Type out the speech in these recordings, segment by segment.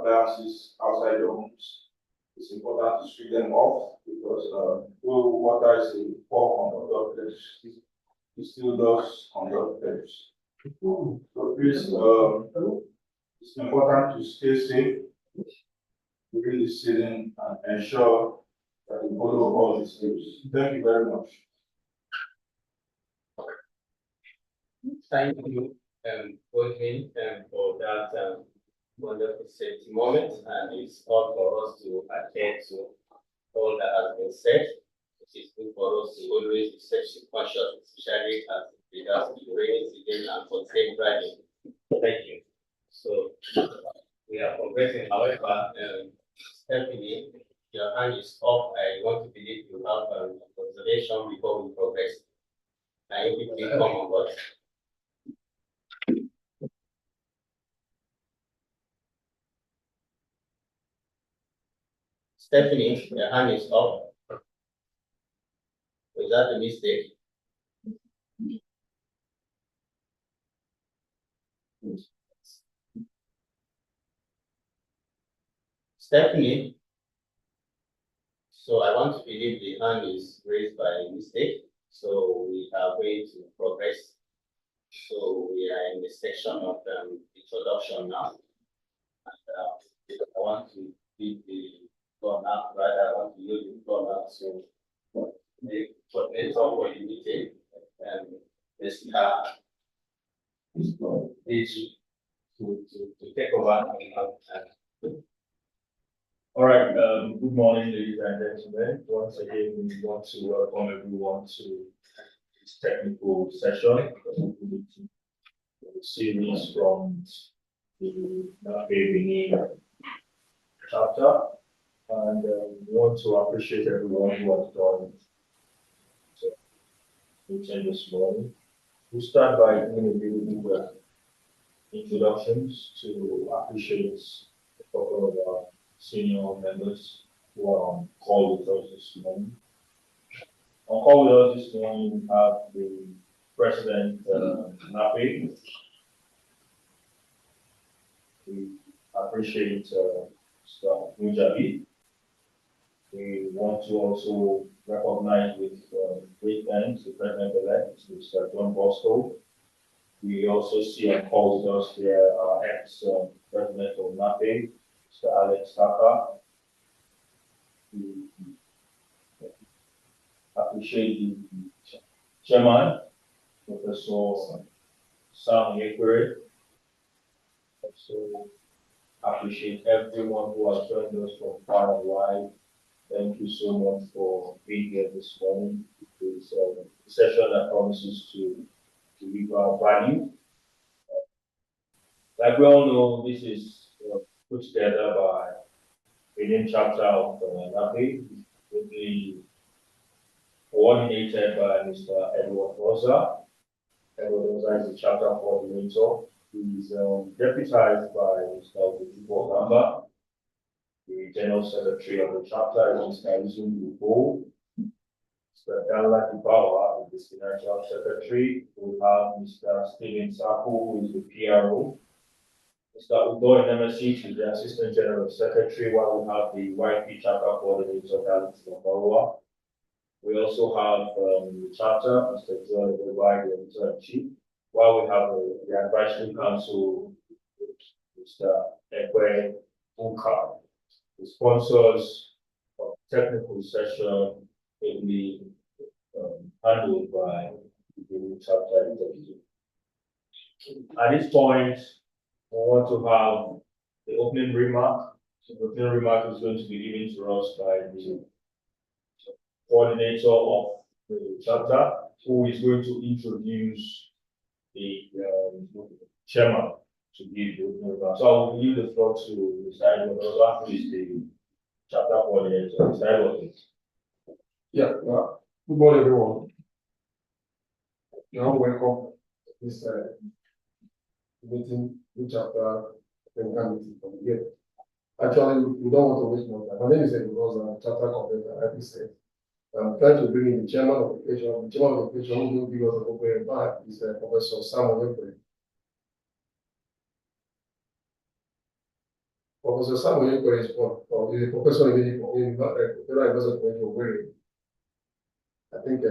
appliances outside the homes. It's important to switch them off because though water is a poor conductor, it still does conduct pipes. So please, it's important to stay safe during the season and ensure that you follow all these steps. Thank you very much. Thank you, Ovie, for that wonderful safety moment, and it's all for us to attend to all that has been said. It is good for us to always be safety conscious, especially as regards to the rainy season and for safe driving. Thank you. So we are progressing. However, Stephanie, your hand is up. I want to believe you have a consideration before we progress. Can you quickly come on board? Stephanie, your hand is up. Was that a mistake? Stephanie, so I want to believe the hand is raised by mistake. So we are going to progress. So we are in the section of introduction now. And I want to give the floor now, rather I want to use the floor now. So the coordinator for the meeting and the staff to take over. All right, good morning, ladies and gentlemen. Once again, we want to welcome everyone to this technical session. The series from the Benin chapter, and we want to appreciate everyone who has joined the meeting this morning. We'll start by doing a little bit of introductions to appreciate a couple of our senior members who are on call with us this morning. On call with us this morning, we have the President, Nape. We appreciate Mr. Mujabi. We want to also recognize with great thanks the President-elect, Mr. John Bosco. We also see on call with us here our ex-President of Nape, Mr. Alex Taka. We appreciate the chairman, Professor Sam Yekere. Also appreciate everyone who has joined us from far and wide. Thank you so much for being here this morning. It's a session that promises to deliver value. Like we all know, this is put together by Benin chapter of NAPE, coordinated by Mr. Edward Rosa. Edward Rosa is the chapter coordinator. He is deputized by Mr. Ojubo Gamba. The general secretary of the chapter is Mr. Izun Lubo. Mr. Dala Dibawa is the financial secretary. We have Mr. Stephen Saku, who is the PRO. Mr. Udo MSC is the Assistant General Secretary, while we have the YP Chapter Coordinator, Alex Navarro. We also have the chapter, Mr. John Obai, the Editor-in-Chief, while we have the Advisory Council, Mr. Ekwe Uka. The sponsors of technical session will be handled by the chapter executive. At this point, we want to have the opening remark. The opening remark is going to be given to us by the coordinator of the chapter, who is going to introduce the chairman to give the opening remark. So I will give the floor to Mr. Edward, who is the chapter coordinator. Mr. Edward. Yeah, good morning, everyone. You're all welcome to this meeting, which chapter meeting from here. Actually, we don't want to waste more time. My name is Edward, chapter coordinator, like I said. I'm trying to bring in the chairman of the page. The chairman of the page who will give us an opening back is Professor Sam Yekere. Professor Samuel correspond, or is a professor in Federal University of Owerri. I think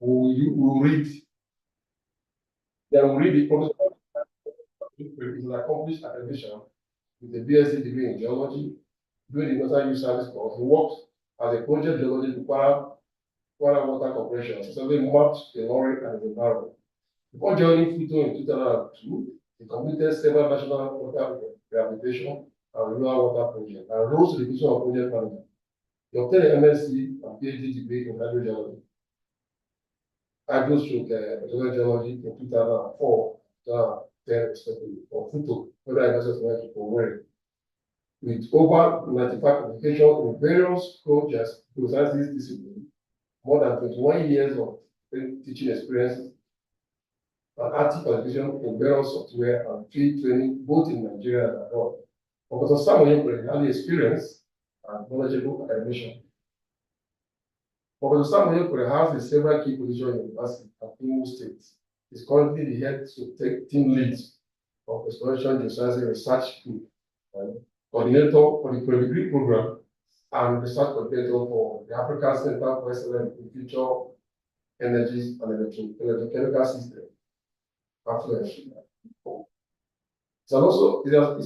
we'll read. Then we'll read the professor is an accomplished academician with a BSc degree in geology, doing the Northern Youth Service course. He worked as a project geologist to Kwara Water Corporation, serving mapped the lorry and the environment. Before joining FUTO in 2002, he completed several national water rehabilitation and rural water projects and rose to the position of project manager. He obtained an MSc and PhD degree in hydrogeology, hydrogeology in 2004, 2010 respectively, for FUTO, Federal University of Owerri, with over 95 publications in various projects to sciences disciplines, more than 21 years of teaching experience, and active participation in various software and field training both in Nigeria and abroad. Professor Samuel is highly experienced and knowledgeable academician. Professor Samuel has several key positions in the university at Imo State. He is currently the head to take team lead of exploration geoscience research group, coordinator for the pre-degree program, and research coordinator for the African Center for Excellence in Future Energies and Electrochemical Systems. It's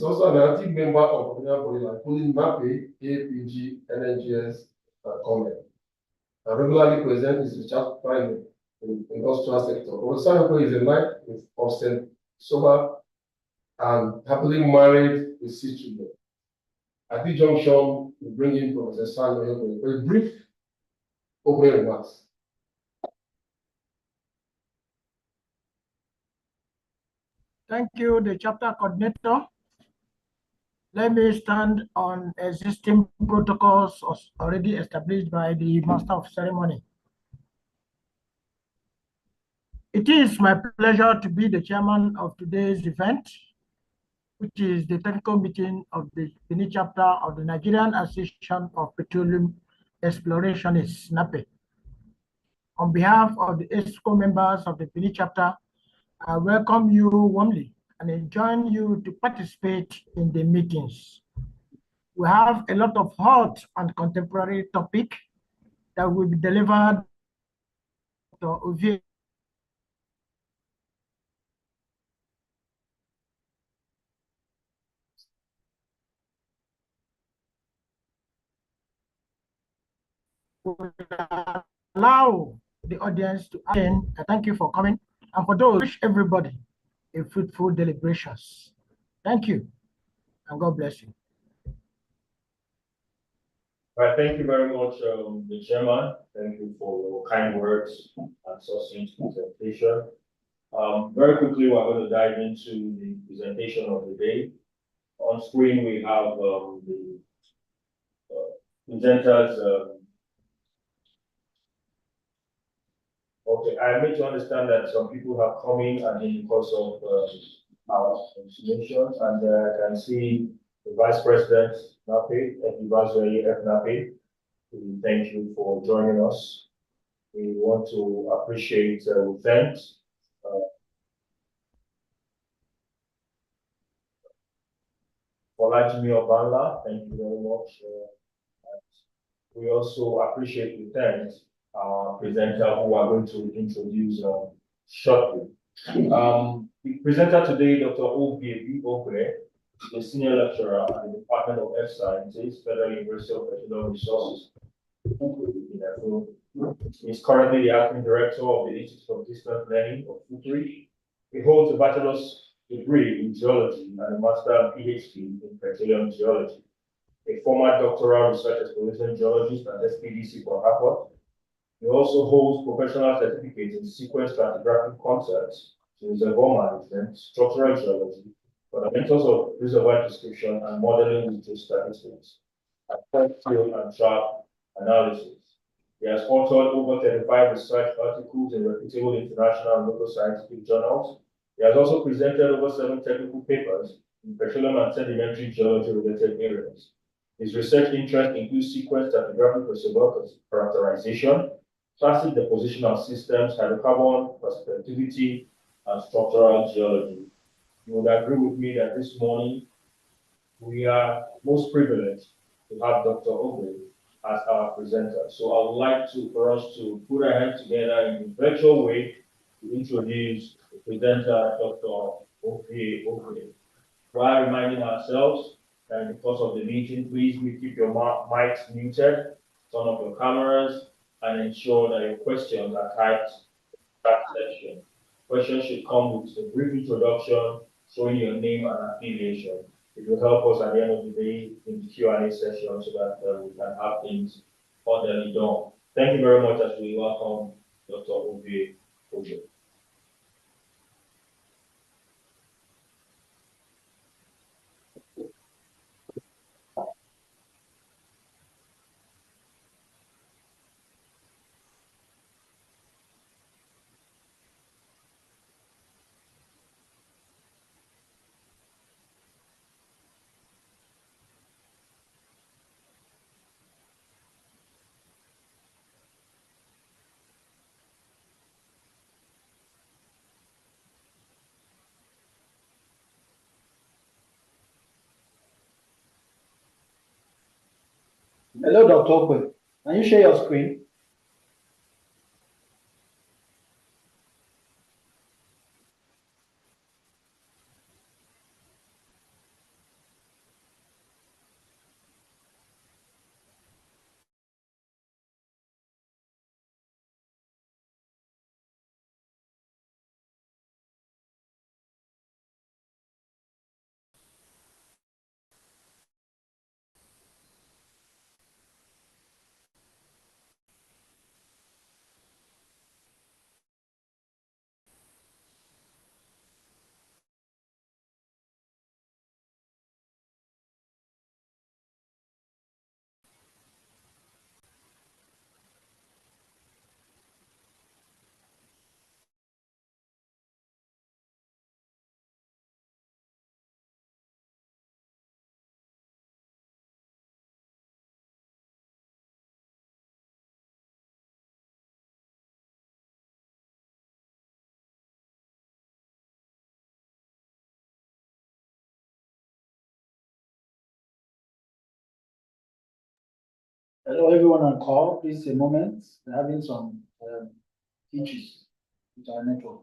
also an active member of professional body like including MAPE, APG, NNGS, and COMET. And regularly present his research findings in industrial sector. Professor Samuel is a knight of St. Sober and happily married with 6 children. At this junction, we bring in Professor Samuel for a brief opening remarks. Thank you, the chapter coordinator. Let me stand on existing protocols already established by the Master of Ceremony. It is my pleasure to be the chairman of today's event, which is the technical meeting of the Benin chapter of the Nigerian Association of Petroleum Explorationists, NAPE. On behalf of the ESCO members of the Benin chapter, I welcome you warmly and enjoin you to participate in the meetings. We have a lot of hot and contemporary topic that will be delivered to Ovie. Allow the audience to attend. I thank you for coming, and for those, wish everybody a fruitful deliberations. Thank you, and God bless you. All right, thank you very much, the chairman. Thank you for your kind words and succinct presentation. Very quickly, we're going to dive into the presentation of the day. On screen, we have the presenters. Okay, I need to understand that some people have come in and in the course of our presentation, and I can see the Vice President, NAPE, F. NAPE. We thank you for joining us. We want to appreciate, thank Olajimi Obanla, thank you very much. We also appreciate the thanks our presenter who are going to introduce shortly. The presenter today, Dr. Ogbe, a senior lecturer at the Department of Earth Sciences, Federal University of Petroleum Resources. He is currently the acting director of the Institute of Distance Learning of FUPRE. He holds a bachelor's degree in geology and a master and PhD in petroleum geology. A former doctoral research exploration geologist at SPDC for Harvard. He also holds professional certificates in sequence stratigraphic concepts, reservoir management, structural geology, fundamentals of reservoir description, and modeling with geostatistics, field and track analysis. He has authored over 35 research articles in reputable international and local scientific journals. He has also presented over 7 technical papers in petroleum and sedimentary geology-related areas. His research interests include sequence stratigraphic reservoir characterization, clastic depositional systems, hydrocarbon perspectivity, and structural geology. You would agree with me that this morning we are most privileged to have Dr. Ogbe as our presenter. So I would like for us to put our hands together in a virtual way to introduce the presenter, Dr. Ogbe. While reminding ourselves that in the course of the meeting, please keep your mics muted, turn off your cameras, and ensure that your questions are typed in the chat section. Questions should come with a brief introduction, showing your name and affiliation. It will help us at the end of the day in the Q&A session so that we can have things orderly done. Thank you very much as we welcome Dr. Ovie. Hello, Dr. Ogbe. Can you share your screen? Hello, everyone on call. Please a moment. We're having some issues with our network.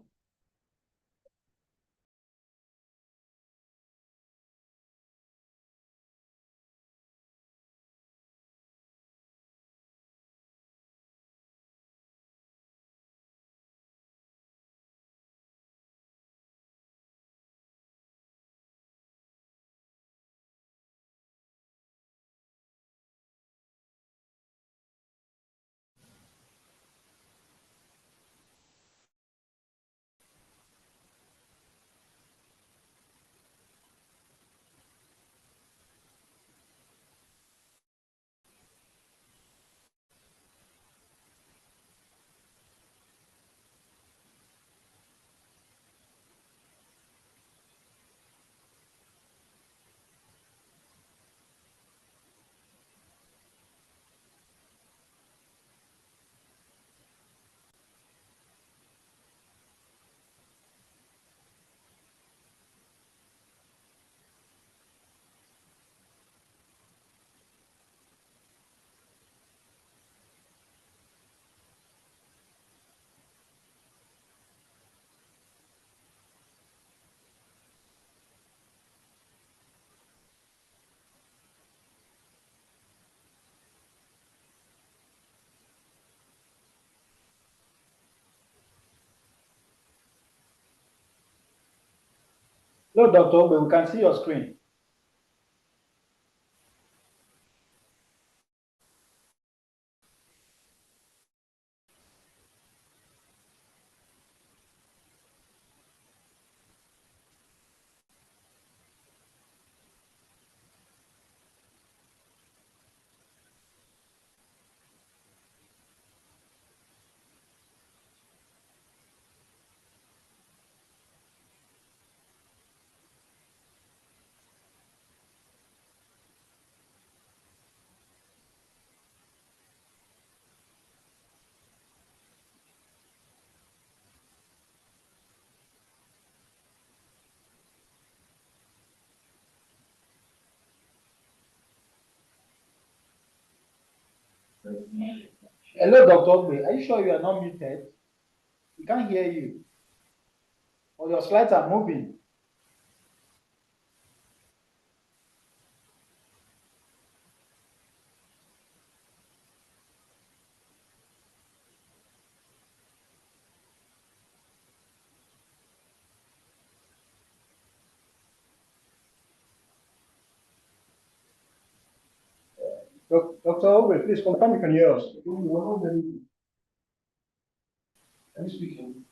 Hello, Dr. Ogbe. We can see your screen. Hello, Dr. Ogbe. Are you sure you are not muted? We can't hear you. Or your slides are moving. Dr. Ogbe, please confirm you can hear us. Are you speaking?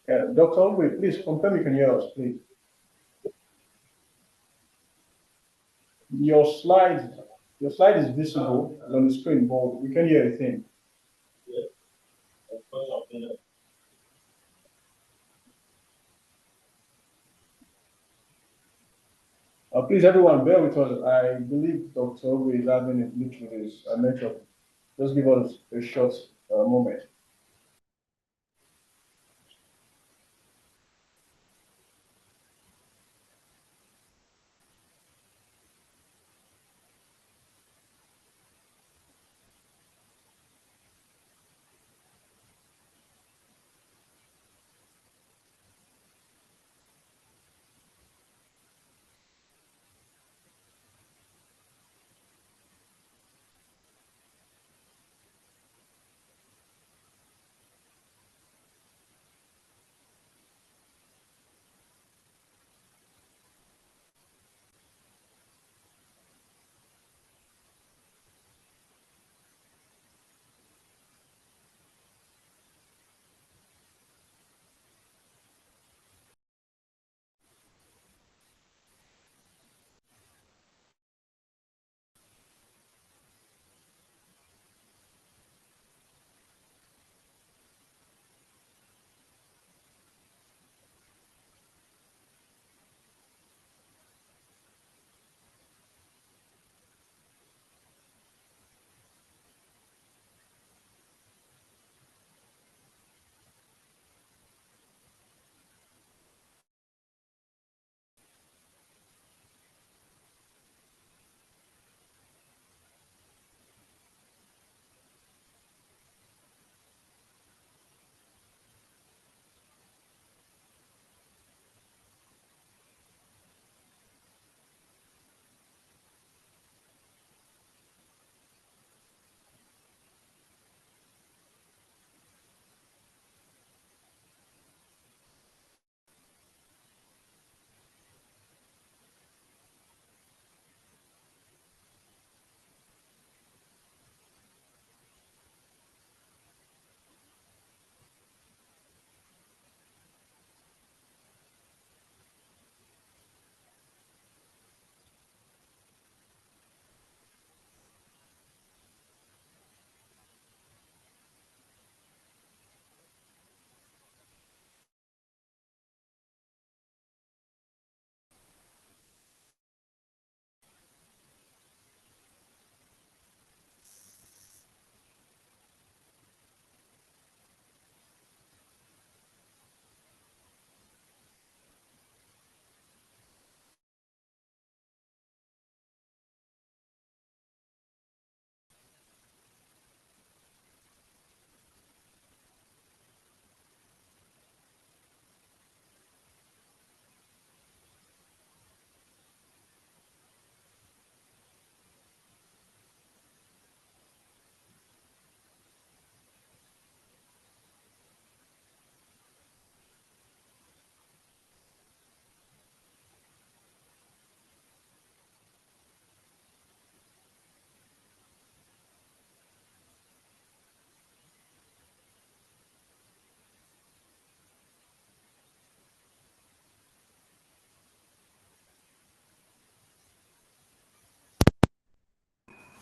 Dr. Ogbe, please confirm you can hear us, please. Your slide is visible on the screen, but we can't hear anything. Please, everyone, bear with us. I believe Dr. Ogbe is having a glitch with his network. Just give us a short moment.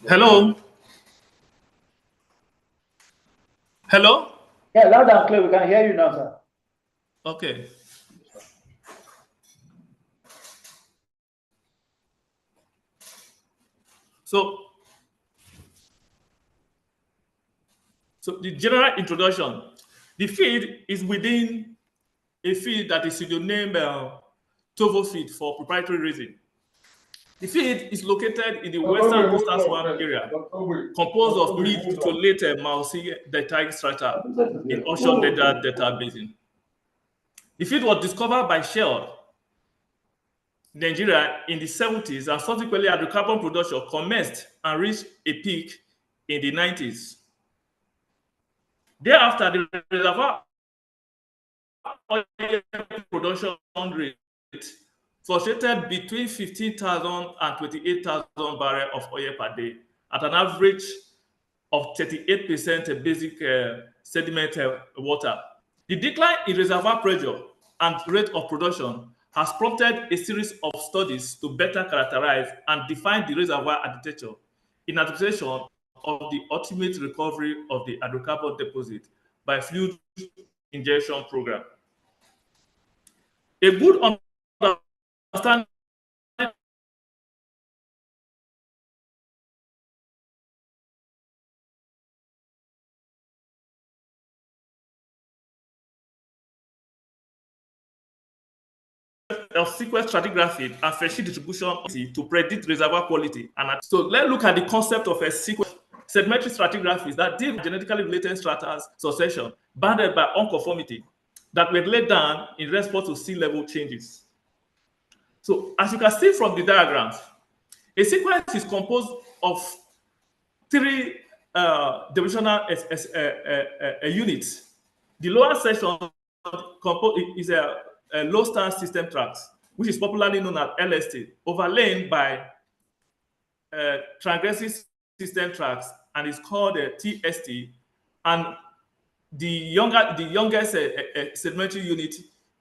Hello? Hello? Yeah, loud and clear. We can hear you now, sir. Okay. So the general introduction, the field is within a field that is named Tovo field for proprietary reason. The field is located in the western coastal swamp area, composed of mid to late Miocene deltaic strata in Onshore Niger Delta Basin. The field was discovered by Shell, Nigeria, in the 70s, and subsequently hydrocarbon production commenced and reached a peak in the 90s. Thereafter, the reservoir oil production rate fluctuated between 15,000 and 28,000 barrels of oil per day at an average of 38% basic sediment water. The decline in reservoir pressure and rate of production has prompted a series of studies to better characterize and define the reservoir architecture in anticipation of the ultimate recovery of the hydrocarbon deposit by fluid injection program. A good understanding of sequence stratigraphic and facies distribution to predict reservoir quality. And so let's look at the concept of a sequence. Sedimentary stratigraphy that deal with genetically related strata succession bounded by unconformity that were laid down in response to sea level changes. So as you can see from the diagrams, a sequence is composed of three divisional units. The lower section is a lowstand system tracts, which is popularly known as LST, overlain by transgressive system tracts, and is called TST. And the youngest sedimentary unit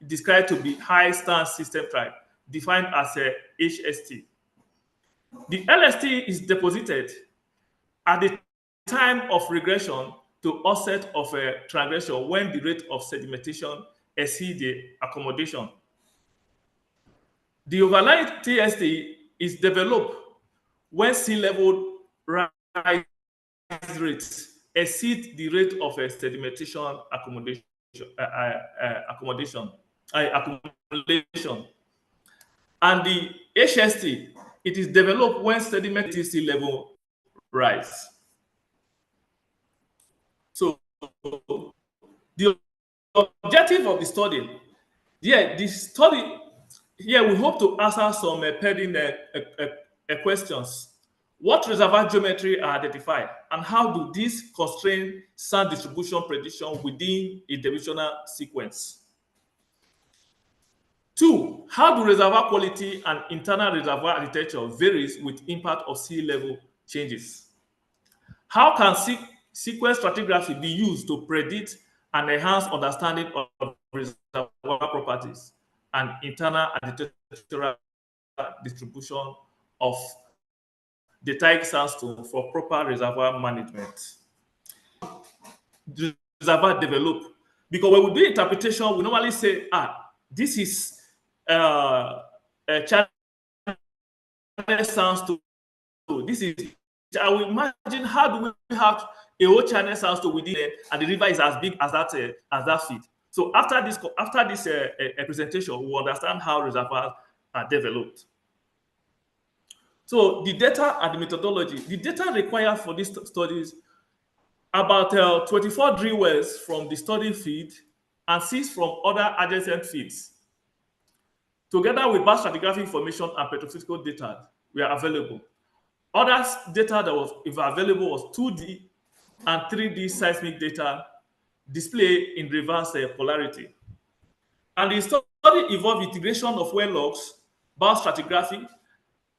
described to be highstand system tract, defined as HST. The LST is deposited at the time of regression to offset of a transgression when the rate of sedimentation exceeds the accommodation. The overlying TST is developed when sea level rise rates exceed the rate of a sedimentation accumulation. And the HST, it is developed when sediment sea level rise. So the objective of the study, we hope to answer some pending questions. What reservoir geometry are identified, and how do these constrain sand distribution prediction within a divisional sequence? 2, how do reservoir quality and internal reservoir architecture varies with impact of sea level changes? How can sequence stratigraphy be used to predict and enhance understanding of reservoir properties and internal architectural distribution of the deltaic sandstone for proper reservoir management? The reservoir develop, because when we do interpretation, we normally say, this is a channel sandstone. This is, I will imagine, how do we have a whole channel sandstone within it, and the river is as big as that field. So after this presentation, we will understand how reservoirs are developed. So the data and the methodology. The data required for these studies, about 24 drill wells from the study field and 6 from other adjacent fields. Together with biostratigraphic information and petrophysical data were available. Other data that was available was 2D and 3D seismic data displayed in reverse polarity. And the study involved integration of well logs, biostratigraphy,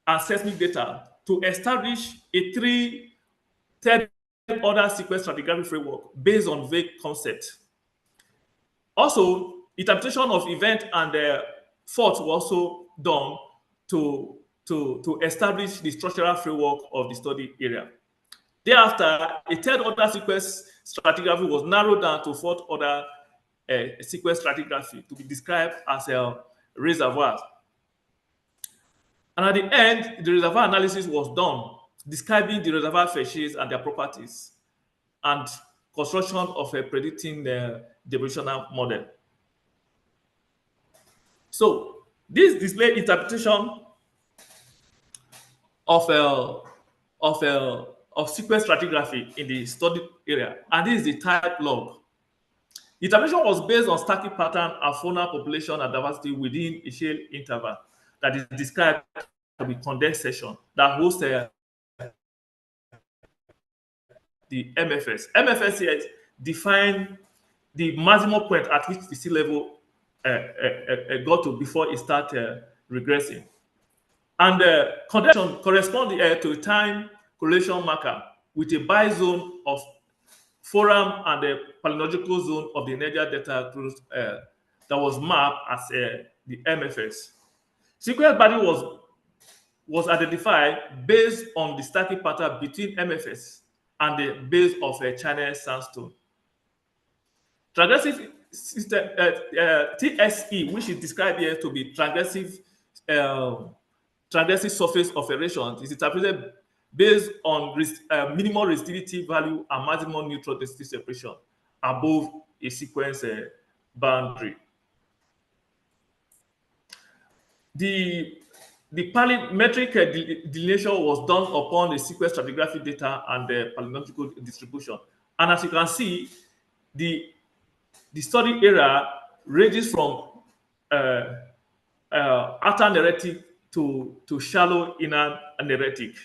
and seismic data to establish a 3-order sequence stratigraphic framework based on vague concept. Also, interpretation of event and fault was also done to to establish the structural framework of the study area. Thereafter, a third order sequence stratigraphy was narrowed down to fourth order sequence stratigraphy to be described as a reservoir. And at the end, the reservoir analysis was done, describing the reservoir facies and their properties, and construction of a predicting depositional model. So this display interpretation of sequence stratigraphy in the study area, and this is the type log. The interpretation was based on static pattern of fauna population and diversity within a shale interval that is described to be condensation that hosts the MFS. MFS here define the maximum point at which the sea level got to before it started regressing. And condensation corresponds to a time correlation marker with a bizone of forum and the palynological zone of the Niger Delta that was mapped as the MFS. Sequence body was identified based on the static pattern between MFS and the base of a channel sandstone. Transgressive system, TSE, which is described here to be transgressive surface of erosion, is interpreted based on minimal resistivity value and maximum neutral density separation above a sequence boundary. The parametric delineation was done upon the sequence stratigraphic data and the palynological distribution. And as you can see, the study area ranges from outer neretic to shallow inner neretic.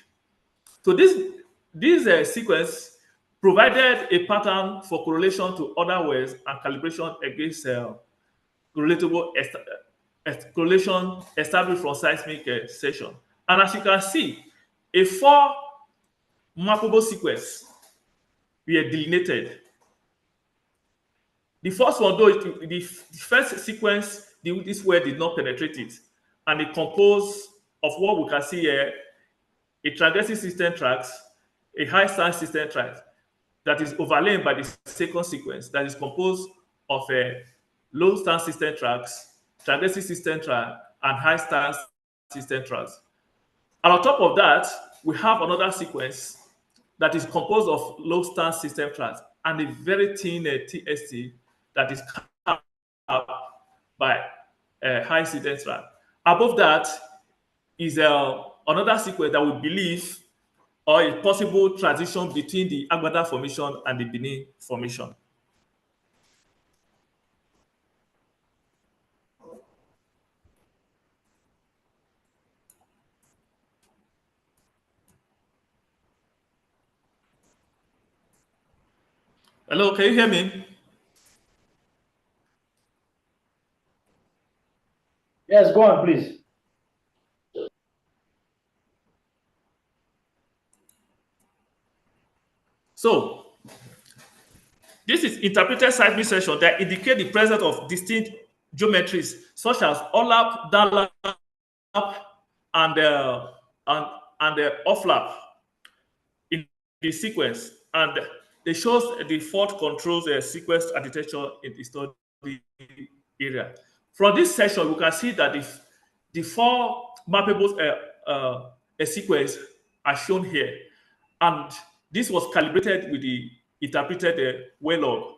So this sequence provided a pattern for correlation to other wells and calibration against relatable correlation established from seismic session. And as you can see, a 4 mappable sequence were delineated. The first one, though, the first sequence, this well did not penetrate it, and it composed of what we can see here: a transgressive system tracks, a highstand system tract that is overlain by the second sequence that is composed of a lowstand system tracks, transgressive system tract, and highstand system tracts. And on top of that, we have another sequence that is composed of lowstand system tracts and a very thin TST that is carved by a high incidence tract. Above that is another sequence that we believe or a possible transition between the Agbada formation and the Benin formation. Hello, can you hear me? Yes, go on, please. So, this is interpreted seismic section that indicate the presence of distinct geometries such as overlap, downlap, and offlap in the sequence, and they shows the fault controls sequence architecture in the study area. From this section, we can see that the 4 mappable sequence are shown here, and this was calibrated with the interpreted well log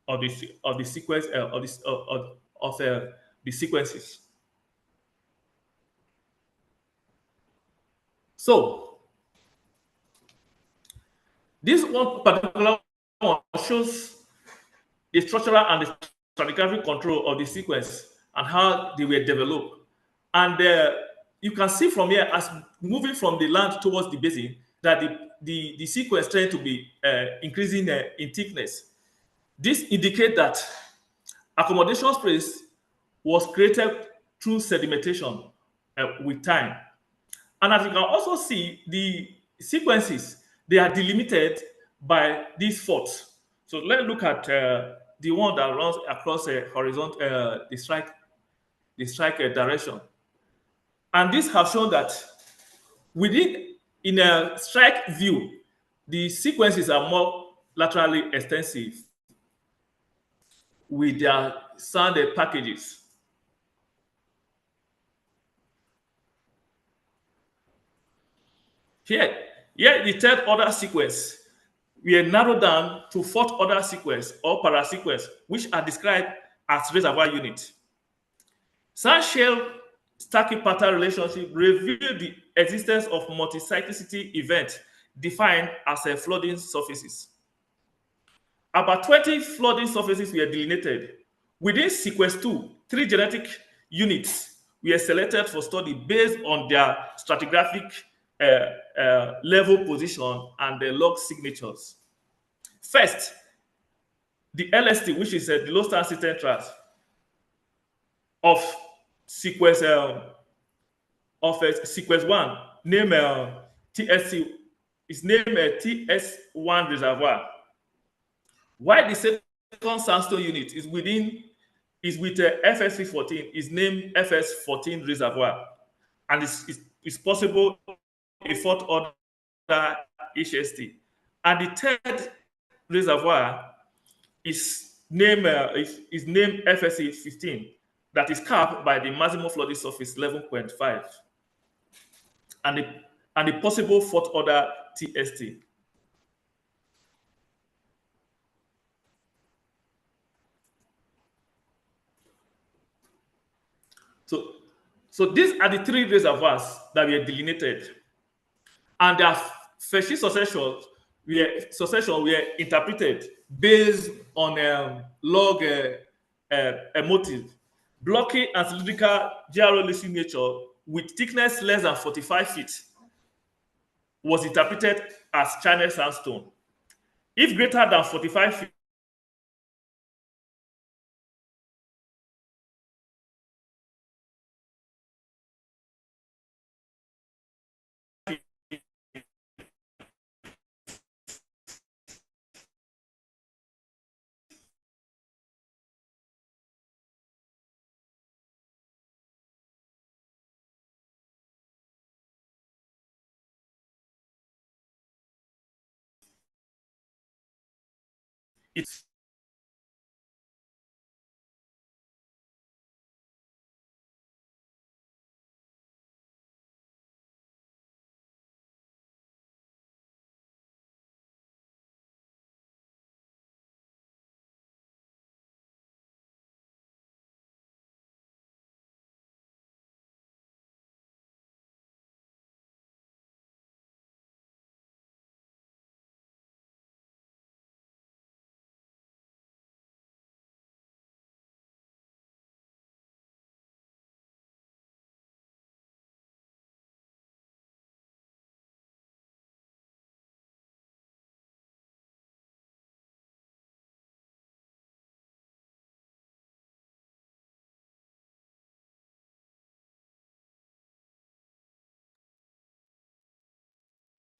of the sequence of the sequences. So this one particular one shows the structural and the stratigraphic control of the sequence and how they were developed. And you can see from here, as moving from the land towards the basin, that the sequence tend to be increasing in thickness. This indicates that accommodation space was created through sedimentation with time. And as you can also see, the sequences, they are delimited by these faults. So let's look at the one that runs across a horizontal, the strike direction. And this has shown that In a strike view, the sequences are more laterally extensive with their sound packages. Here, here the third order sequence, we are narrowed down to fourth order sequence or parasequence, which are described as reservoir unit. Sand shell stacking pattern relationship reveal the existence of multi-cyclicity events defined as a flooding surfaces. About 20 flooding surfaces were delineated. Within sequence 2, 3 genetic units were selected for study based on their stratigraphic level position and the log signatures. First, the LST, which is the lowstand system tract of sequence sequence 1, name TSC, is named TS1 reservoir. While the second sandstone unit is with FSC14, is named FS14 reservoir, and it's possible a fourth order HST. And the third reservoir is named FSC15, that is capped by the maximum flooding surface 11.5, and the possible fourth order TST. So these are the 3 reservoirs that were delineated, and their facies succession were interpreted based on log motif, blocky and cylindrical geological nature with thickness less than 45 feet was interpreted as channel sandstone. If greater than 45 feet, it's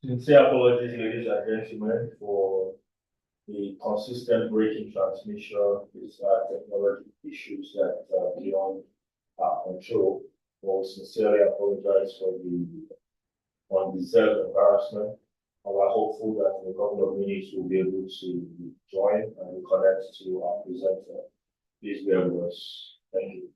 Sincere apologies, ladies and gentlemen, for the consistent break in transmission. These are technology issues that are beyond our control. We sincerely apologize for the undeserved embarrassment. And we're hopeful that in a couple of minutes we'll be able to join and connect to our presenter. Please bear with us. Thank you.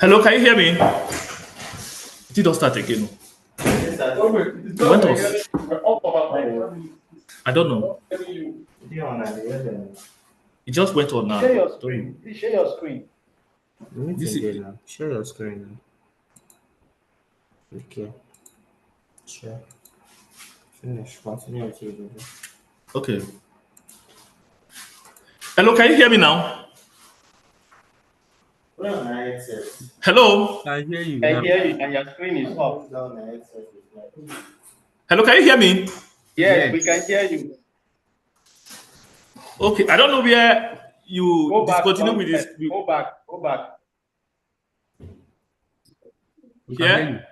Hello, can you hear me? It did not start again. It went off. I don't know. It just went on now. Share your screen. Please share your screen. Share your screen. Okay. Share. Finish. Continue with you. Okay. Hello, can you hear me now? Hello. I hear you. I hear you, and your screen is off. Hello, can you hear me? Yes, we can hear you. Okay, I don't know where you Go back. discontinue with this. Go back. Go back. Here?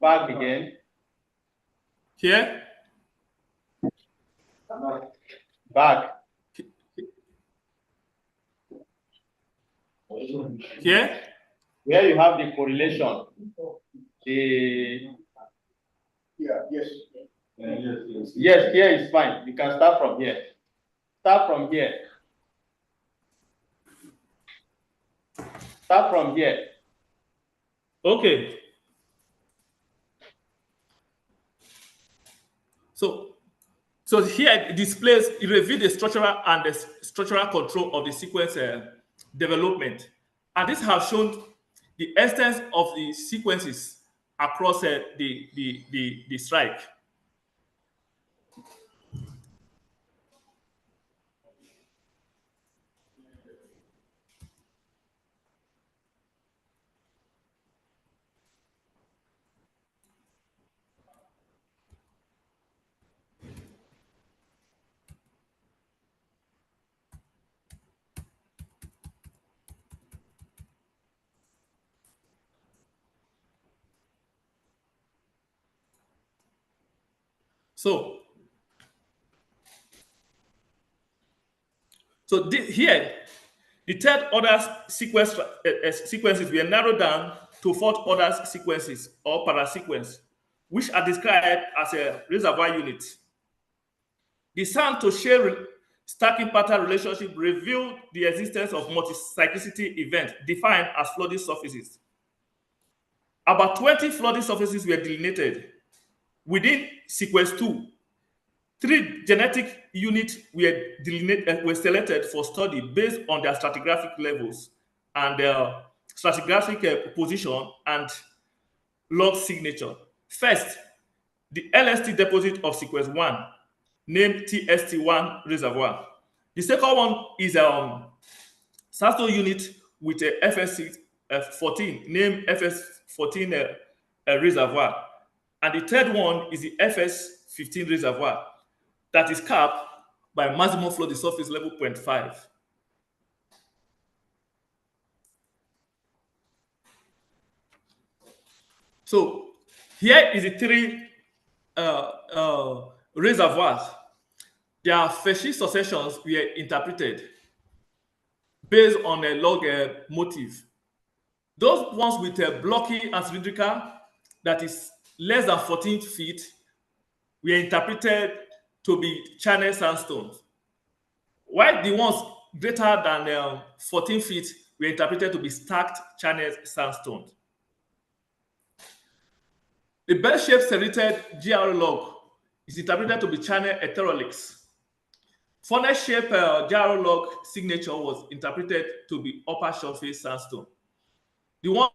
Back again. Here? Back. Here? Where you have the correlation. The yes, here is fine. You can start from here. Start from here. Start from here. Okay. So here it displays, it reveals the structural and the structural control of the sequence development. And this has shown the extent of the sequences across the strike. Here, the third order sequences were narrowed down to fourth order sequences or parasequence, which are described as a reservoir unit. The sand to shale stacking pattern relationship revealed the existence of multi-cyclicity events defined as flooding surfaces. About 20 flooding surfaces were delineated. Within sequence 2, 3 genetic units were selected for study based on their stratigraphic levels and their stratigraphic position and log signature. First, the LST deposit of sequence 1, named TST1 reservoir. The second one is a sandstone unit with a FS14, named FS14 reservoir. And the third one is the FS15 reservoir that is capped by maximum flooding surface level 0.5. So here is the 3 reservoirs. Their facies successions were interpreted based on a log motif. Those ones with a blocky and cylindrical that is less than 14 feet were interpreted to be channel sandstones, while the ones greater than 14 feet were interpreted to be stacked channel sandstones. The bell-shaped serrated GR log is interpreted to be channel heterolithics. Funnel-shaped GR log signature was interpreted to be upper shoreface sandstone. The ones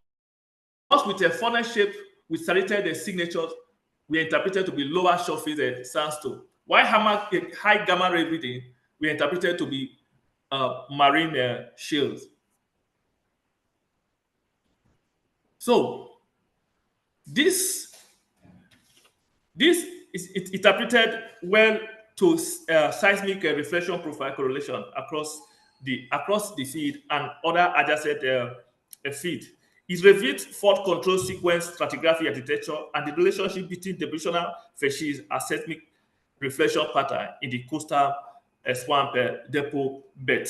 with a funnel shape with serrated signatures were interpreted to be lower shoreface sandstone, while high gamma ray reading were interpreted to be marine shales. So this is interpreted well to seismic reflection profile correlation across the feed and other adjacent feed. It revealed fault control sequence stratigraphic architecture and the relationship between depositional facies and seismic reflection pattern in the coastal swamp depot bed.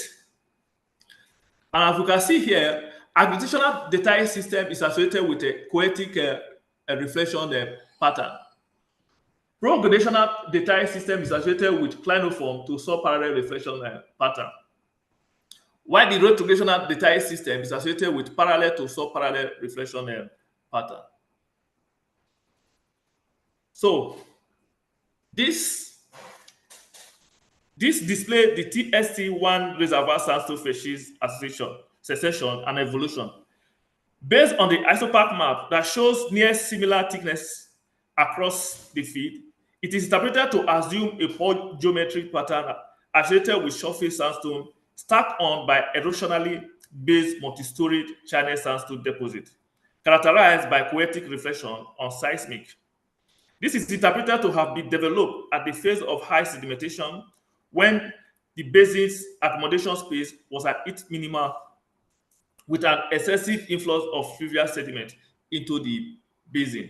And as you can see here, gravitational data system is associated with a poetic reflection pattern. Progradational data system is associated with clinoform to subparallel reflection pattern. while the rotational detail system is associated with parallel to sub-parallel reflection pattern. So this displays the TST1 reservoir sandstone facies association, secession, and evolution. Based on the isopath map that shows near similar thickness across the feed, it is interpreted to assume a pore geometric pattern associated with shoreface sandstone stacked on by erosionally based multi-storied channel sandstone deposit, characterized by poetic reflection on seismic. This is interpreted to have been developed at the phase of high sedimentation when the basin's accommodation space was at its minimum, with an excessive influx of fluvial sediment into the basin.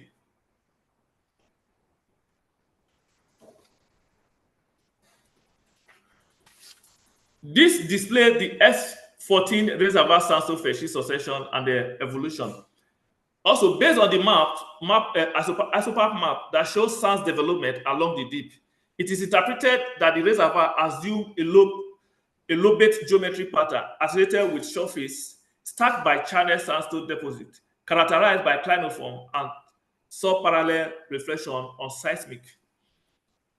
This displays the F14 reservoir sandstone facies succession and the evolution. Also, based on the isopath map that shows sands development along the deep, it is interpreted that the reservoir assumed a lobate geometric pattern associated with shoreface stacked by channel sandstone deposit, characterized by clinoform and sub-parallel reflection on seismic.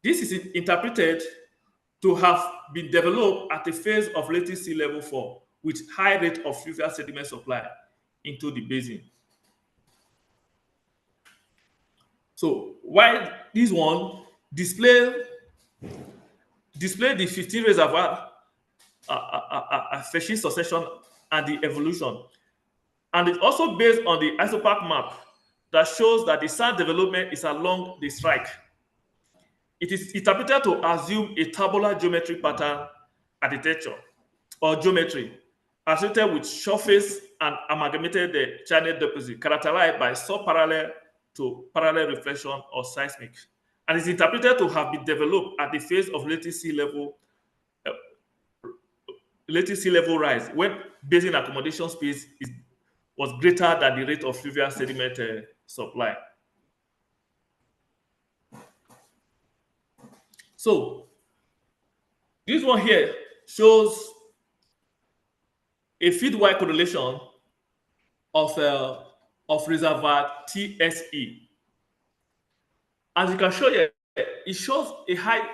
This is interpreted to have been developed at a phase of relative sea level fall with high rate of fluvial sediment supply into the basin. So while this one display the 15 reservoir facies succession and the evolution, and it's also based on the isopath map that shows that the sand development is along the strike. It is interpreted to assume a tabular geometric pattern architecture or geometry associated with shoreface and amalgamated channel deposit characterized by sub-parallel to parallel reflection or seismic, and is interpreted to have been developed at the phase of relative sea level rise when basin accommodation space was greater than the rate of fluvial sediment supply. So this one here shows a feed-wide correlation of reservoir TSE. As you can show here, it shows a high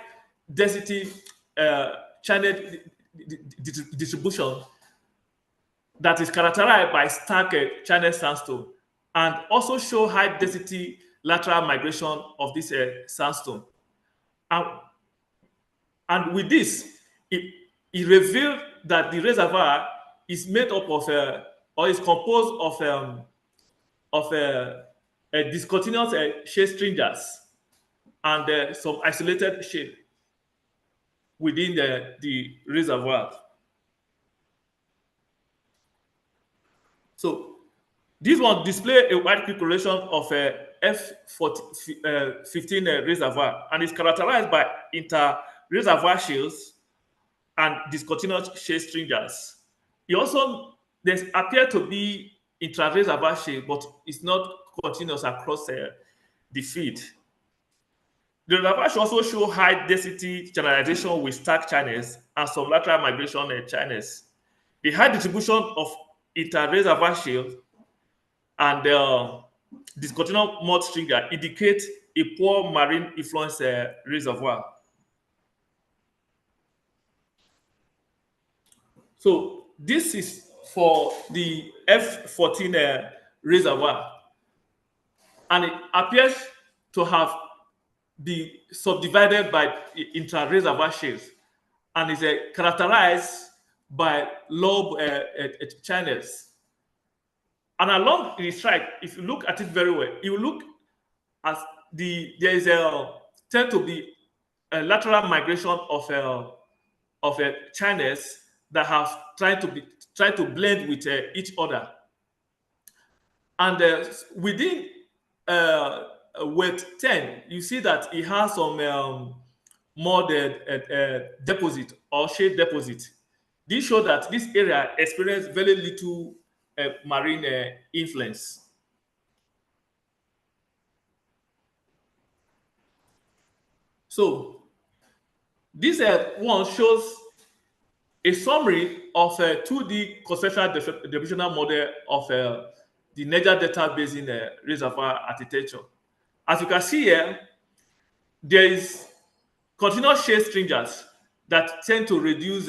density channel distribution that is characterized by stacked channel sandstone, and also show high density lateral migration of this sandstone. And with this, it revealed that the reservoir is made up of or is composed of discontinuous shade stringers and some isolated shade within the reservoir. So this one display a wide correlation of F15 reservoir, and is characterized by inter-reservoir shales and discontinuous shade stringers. It also there appear to be intra-reservoir shale, but it's not continuous across the feed. The reservoir should also show high density channelization with stacked channels and some lateral migration channels. The high distribution of inter-reservoir shale and discontinuous mud stringer indicate a poor marine influence reservoir. So this is for the F14 reservoir, and it appears to have been subdivided by intra-reservoir shales, and is characterized by lobe channels. And along the strike, if you look at it very well, you look as there is tend to be a lateral migration of channels that have tried to blend with each other, and within weight 10, you see that it has some more deposit or shade deposit. This shows that this area experienced very little marine influence. So this one shows a summary of a 2D conceptual depositional model of the Niger Delta Basin reservoir architecture. As you can see here, there is continuous shade stringers that tend to reduce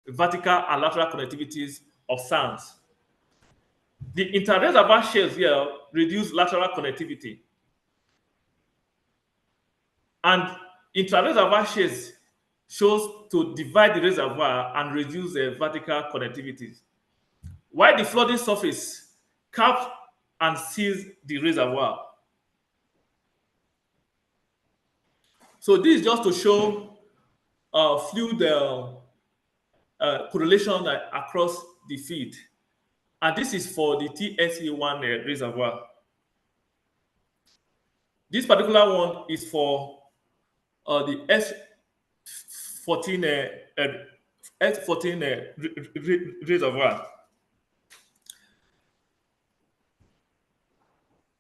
vertical and lateral connectivities of sands. The inter-reservoir shales here reduce lateral connectivity. And intra-reservoir shades shows to divide the reservoir and reduce the vertical connectivities. While the flooding surface caps and seals the reservoir. So this is just to show fluid correlation across the field. And this is for the TSE1 reservoir. This particular one is for the S14 reservoir.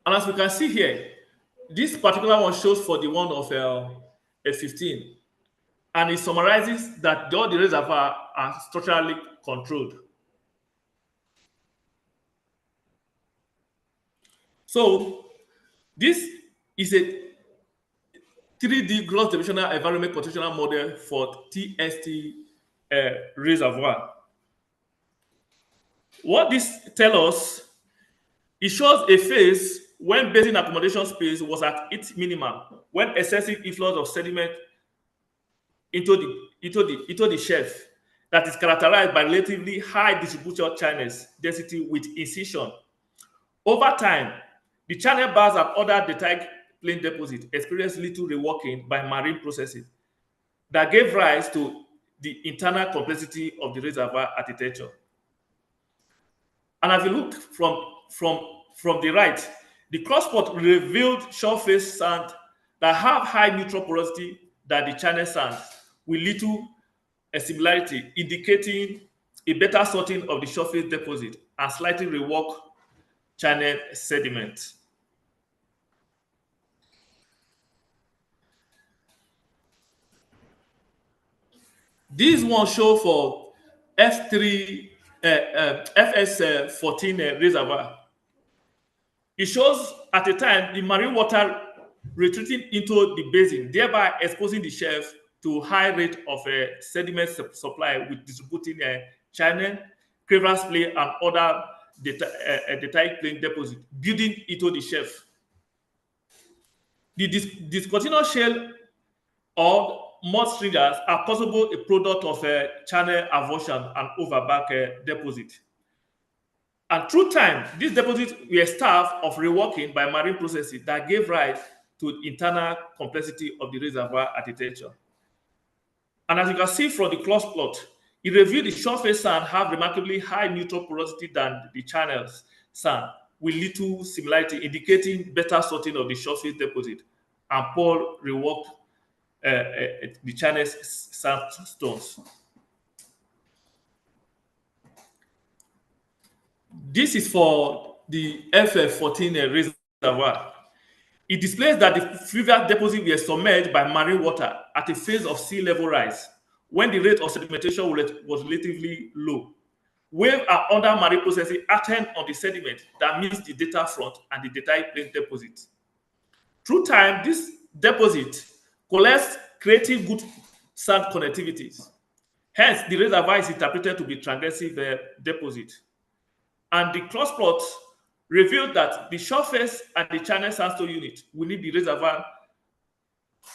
And as we can see here, this particular one shows for the one of F15. And it summarizes that all the reservoirs are structurally controlled. So this is a 3D gross dimensional environment conditional model for TST reservoir. What this tells us, it shows a phase when basin accommodation space was at its minimum, when excessive influx of sediment into the shelf that is characterized by relatively high distribution channels density with incision. Over time, the channel bars and other detached plain deposits experienced little reworking by marine processes that gave rise to the internal complexity of the reservoir architecture. And if you look from the right, the crosspot revealed shoreface sand that have high neutral porosity than the channel sand with little similarity, indicating a better sorting of the shoreface deposit and slightly reworked channel sediment. These ones show for FS14 reservoir. It shows at a time the marine water retreating into the basin, thereby exposing the shelf to high rate of sediment supply with distributing channel, crevasse play, and other detached plain deposit building into the shelf. The discontinuous shale or mud stringers are possible a product of channel avulsion and overback deposit. And through time, these deposits were starved of reworking by marine processes that gave rise to internal complexity of the reservoir architecture. And as you can see from the cross plot, it revealed the shoreface sand have remarkably high neutral porosity than the channels sand, with little similarity, indicating better sorting of the shoreface deposit and poor reworked the channel sandstones. This is for the FF14 reservoir. It displays that the fluvial deposit were submerged by marine water at a phase of sea level rise when the rate of sedimentation was relatively low. Waves are under marine processing acting on the sediment that meets the data front and the data plane deposit. Through time, this deposit collects, creating good sand connectivities. Hence, the reservoir is interpreted to be transgressive deposit. And the cross plot revealed that the shoreface and the channel sandstone unit within the reservoir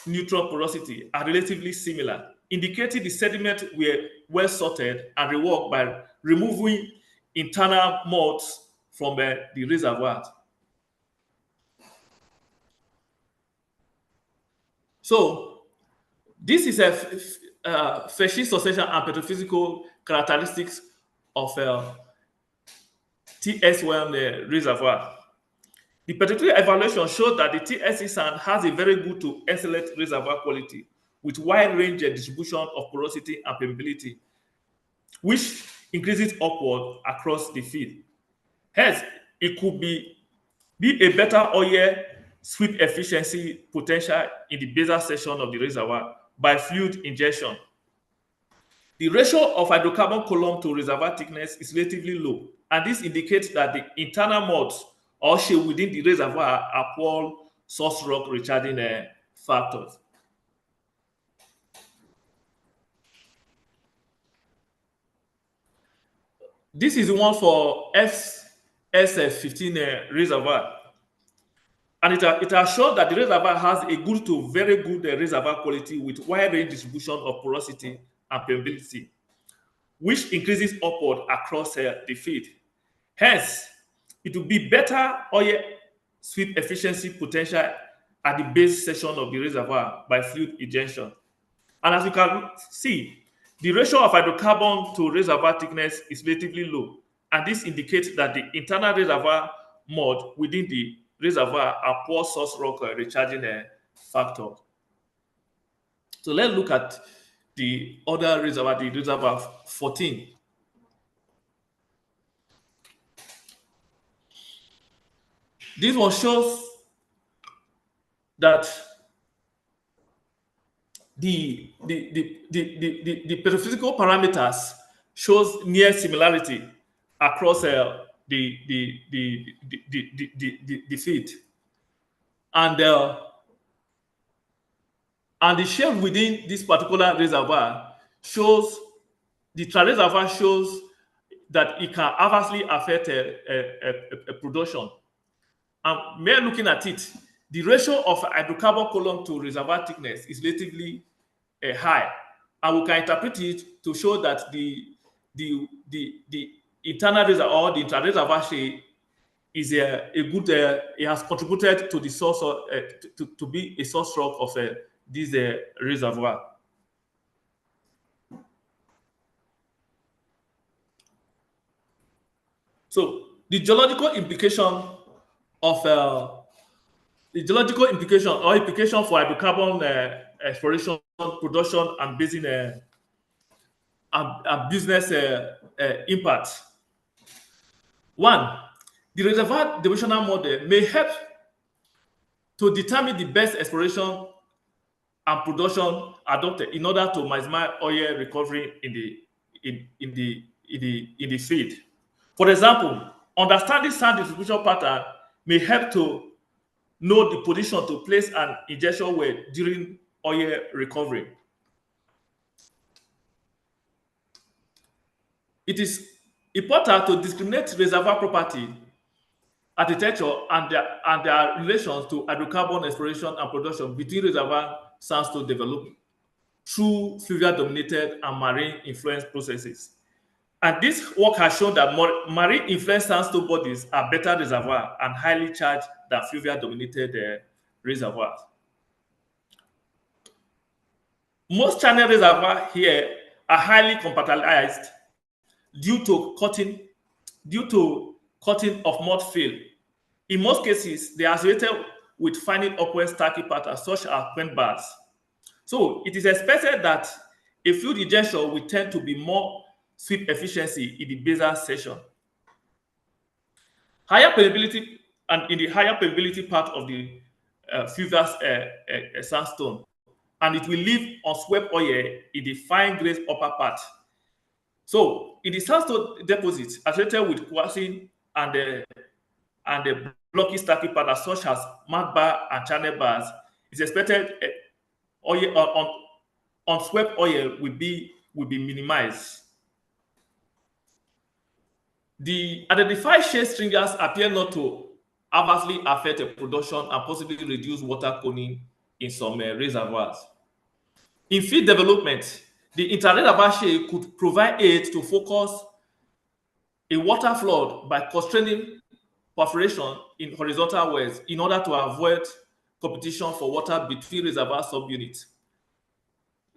neutral porosity are relatively similar, indicating the sediment were well sorted and reworked by removing internal mods from the reservoir. So this is a facies succession and petrophysical characteristics of TS1 reservoir. The particular evaluation showed that the TSE sand has a very good to excellent reservoir quality with wide range distribution of porosity and permeability, which increases upward across the field. Hence, it could be a better oil sweep efficiency potential in the basal section of the reservoir by fluid injection. The ratio of hydrocarbon column to reservoir thickness is relatively low, and this indicates that the internal mods or shale within the reservoir are poor source rock recharging factors. This is the one for SF15 reservoir. And it has shown that the reservoir has a good to very good reservoir quality with wide range distribution of porosity and permeability, which increases upward across the field. Hence, it will be better oil sweep efficiency potential at the base section of the reservoir by fluid injection. And as you can see, the ratio of hydrocarbon to reservoir thickness is relatively low, and this indicates that the internal reservoir mud within the reservoir are poor source rock recharging factor. So let's look at the other reservoir, the reservoir 14. This one shows that the petrophysical parameters shows near similarity across the field, and the shape within this particular reservoir shows the reservoir shows that it can adversely affect a production. And mere looking at it, the ratio of hydrocarbon column to reservoir thickness is relatively high, and we can interpret it to show that the internal reservoir or the intra-reservoir shale is a good. It has contributed to the source of, to be a source rock of this reservoir. So the geological implication of or implication for hydrocarbon exploration, production, and basin and business impact. One, the reservoir depositional model may help to determine the best exploration and production adopted in order to maximize oil recovery in the field. For example, understanding sand distribution pattern may help to know the position to place an injection well during oil recovery. It is important to discriminate reservoir property, architecture, and their relations to hydrocarbon exploration and production between reservoir sandstone development through fluvial dominated and marine influenced processes. And this work has shown that marine influenced sandstone bodies are better reservoir and highly charged than fluvial dominated reservoirs. Most channel reservoirs here are highly compactalized due to cutting of mud fill. In most cases, they are associated with finding upward stacking patterns such as point bars. So it is expected that a fluid injection will tend to be more sweep efficiency in the basal section. Higher permeability, and in the higher permeability part of the fluvial sandstone, and it will leave unswept oil in the fine grained upper part. So in the sandstone deposits associated with quartzing and the blocky stacking patterns such as mark bar and channel bars, it's expected oil unswept oil will be minimized. The identified shale stringers appear not to adversely affect the production and possibly reduce water cooling in some reservoirs. In field development, the inter-reservoir shale could provide aid to focus a water flood by constraining perforation in horizontal wells in order to avoid competition for water between reservoir subunits,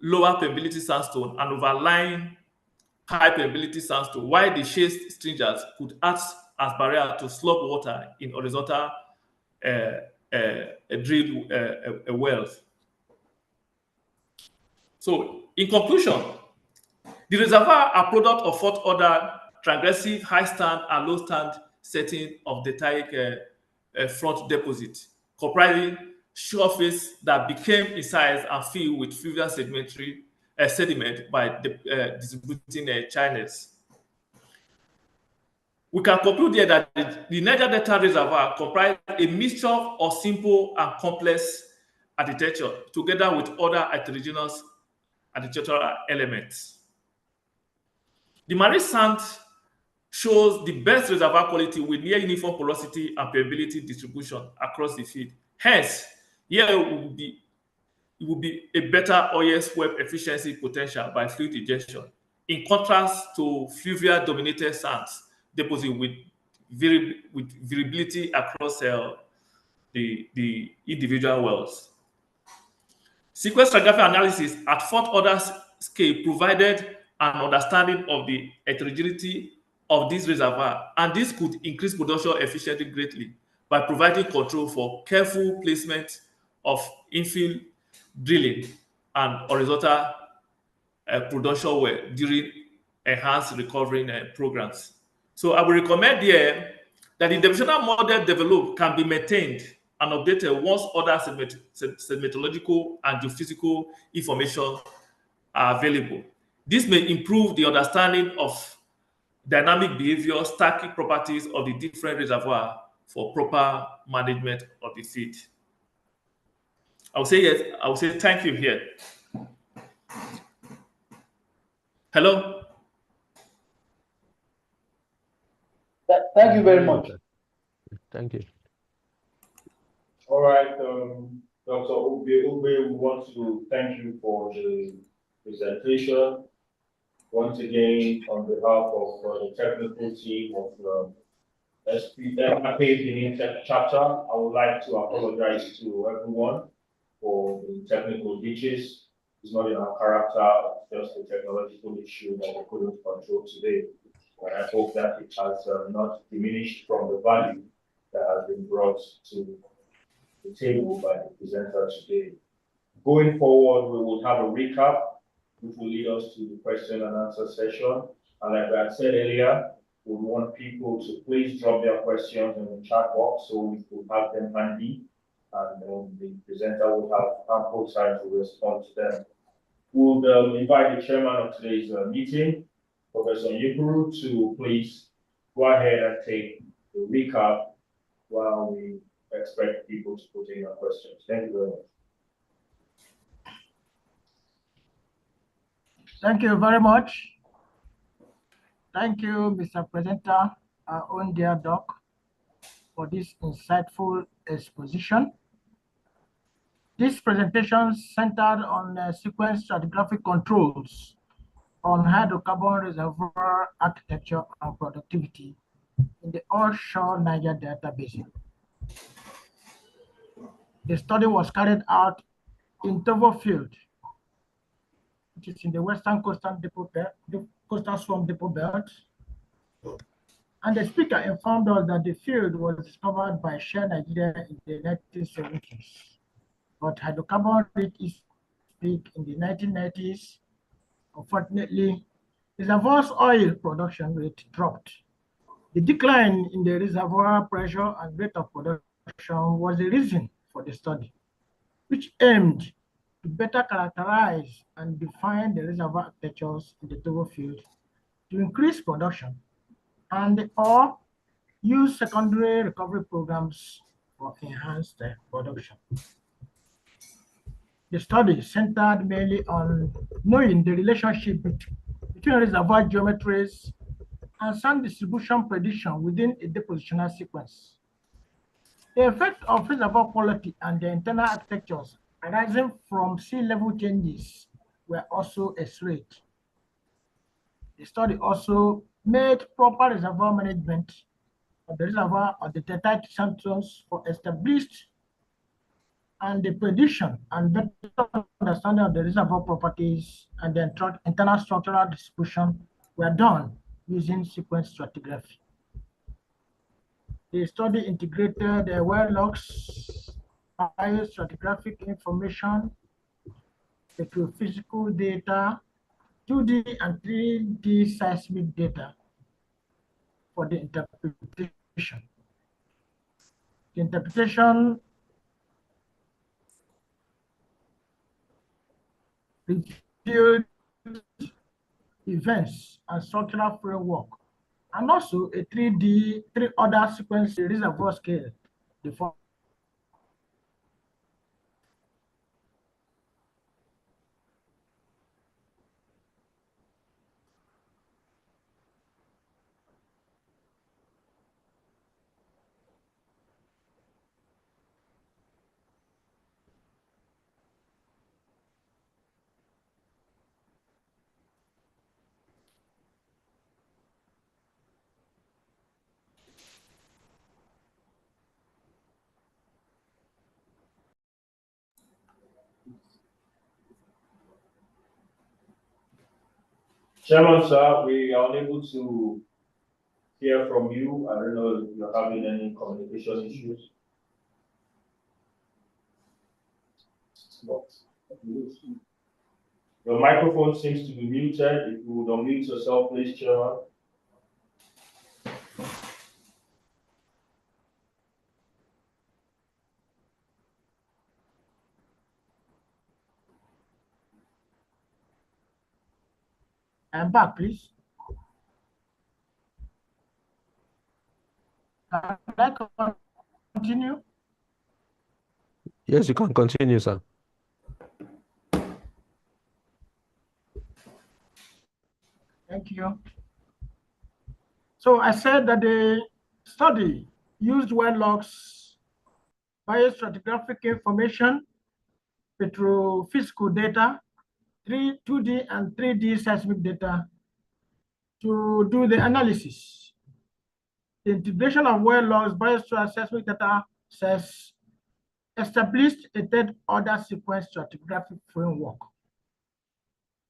lower permeability sandstone, and overlying high permeability sandstone, while the shale stringers could act as barrier to slope water in horizontal drilled wells. So, in conclusion, the reservoir are product of fourth order transgressive high stand and low stand setting of deltaic front deposit, comprising shoreface that became incised and filled with fluvial sedimentary sediment by distributing channels. We can conclude here that the Niger Delta Reservoir comprises a mixture of simple and complex architecture together with other heterogeneous architectural elements. The marine sand shows the best reservoir quality with near uniform porosity and permeability distribution across the field. Hence, here it will be a better oil web efficiency potential by fluid injection, in contrast to fluvial dominated sands deposit with variability across the individual wells. Sequence stratigraphic analysis at fourth order scale provided an understanding of the heterogeneity of this reservoir, and this could increase production efficiency greatly by providing control for careful placement of infill drilling and horizontal production well during enhanced recovery programs. So I will recommend here that the depositional model developed can be maintained and updated once other sedimentological and geophysical information are available. This may improve the understanding of dynamic behavior, static properties of the different reservoir for proper management of the field. I will say yes. I will say thank you here. Hello. Thank you very much. Thank you. All right, Dr. Ogbe, we want to thank you for the presentation. Once again, on behalf of the technical team of Benin chapter, I would like to apologize to everyone for the technical glitches. It's not in our character, just a technological issue that we couldn't control today. And I hope that it has not diminished from the value that has been brought to the table by the presenter today. Going forward, we will have a recap, which will lead us to the question and answer session. And like I said earlier, we want people to please drop their questions in the chat box so we could have them handy, and the presenter will have ample time to respond to them. We'll invite the chairman of today's meeting, Professor Yukuru, to please go ahead and take the recap while we expect people to put in their questions. Thank you very much. Thank you very much. Thank you, Mr. Presenter, our own dear doc, for this insightful exposition. This presentation centered on sequence stratigraphic controls on hydrocarbon reservoir architecture and productivity in the onshore Niger Delta Basin. The study was carried out in Ovie Field, which is in the western coastal swamp depot belt. And the speaker informed us that the field was discovered by Shell Nigeria in the 1970s, but hydrocarbon reached its peak in the 1990s. Unfortunately, reservoir's oil production rate dropped. The decline in the reservoir pressure and rate of production was the reason for the study, which aimed to better characterize and define the reservoir architectures in the Ovie field to increase production and or use secondary recovery programs for enhanced production. The study centered mainly on knowing the relationship between reservoir geometries and sand distribution prediction within a depositional sequence. The effect of reservoir quality and the internal architectures arising from sea level changes were also x-rayed. The study also made proper reservoir management of the reservoir of the deltaic sandstones for established and the prediction and better understanding of the reservoir properties and the internal structural distribution were done using sequence stratigraphy. The study integrated well logs, biostratigraphic information, physical data, 2D and 3D seismic data for the interpretation. The interpretation field events and structural framework, and also a 3D, three-order sequence reservoir scale. Chairman, sir, we are unable to hear from you. I don't know if you're having any communication issues. Your microphone seems to be muted. If you would unmute yourself, please, Chairman. I'm back, please. Can I continue? Yes, you can continue, sir. Thank you. So I said that the study used well logs, biostratigraphic information, petrophysical data, 2D and 3D seismic data to do the analysis. The integration of well logs, biostratigraphic data sets established a third-order sequence stratigraphic framework.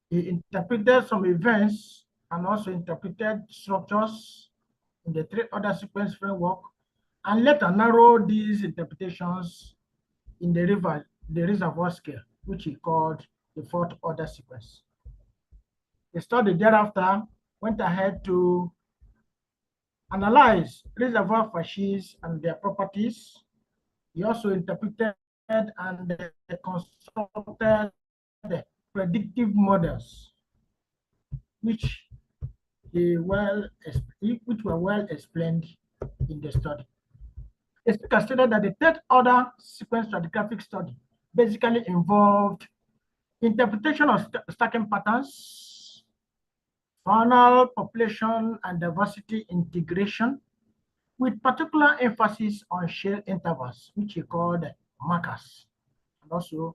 He interpreted some events and also interpreted structures in the three-order sequence framework, and later narrowed these interpretations in the reservoir scale, which he called the fourth-order sequence. The study thereafter went ahead to analyze reservoir facies and their properties. He also interpreted and constructed predictive models, which were well explained in the study. The speaker stated that the third order sequence stratigraphic study basically involved interpretation of stacking patterns, faunal population and diversity integration, with particular emphasis on shale intervals, which he called markers, and also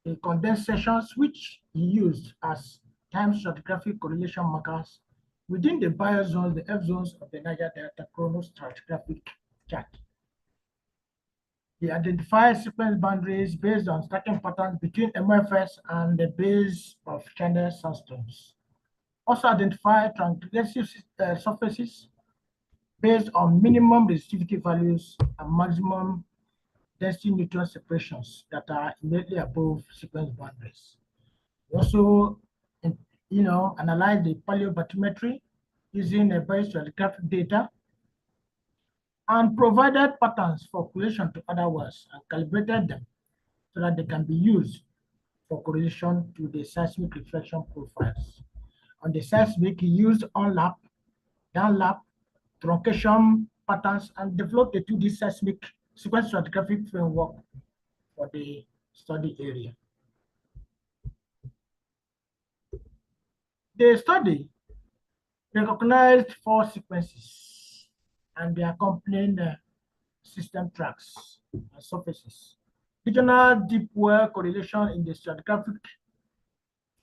the condensations, which he used as time stratigraphic correlation markers within the biozones, the F zones of the Niger Delta chronostratigraphic chart. He identified sequence boundaries based on stacking patterns between MFS and the base of channel sandstones. Also identified transgressive surfaces based on minimum resistivity values and maximum density neutron separations that are immediately above sequence boundaries. We also, analyzed the paleobathymetry using a biostratigraphic data and provided patterns for correlation to other wells and calibrated them so that they can be used for correlation to the seismic reflection profiles. On the seismic, he used on-lap, down-lap, truncation patterns and developed a 2D seismic sequence stratigraphic framework for the study area. The study recognized 4 sequences and the accompanying system tracks and surfaces. Regional deep well correlation in the stratigraphic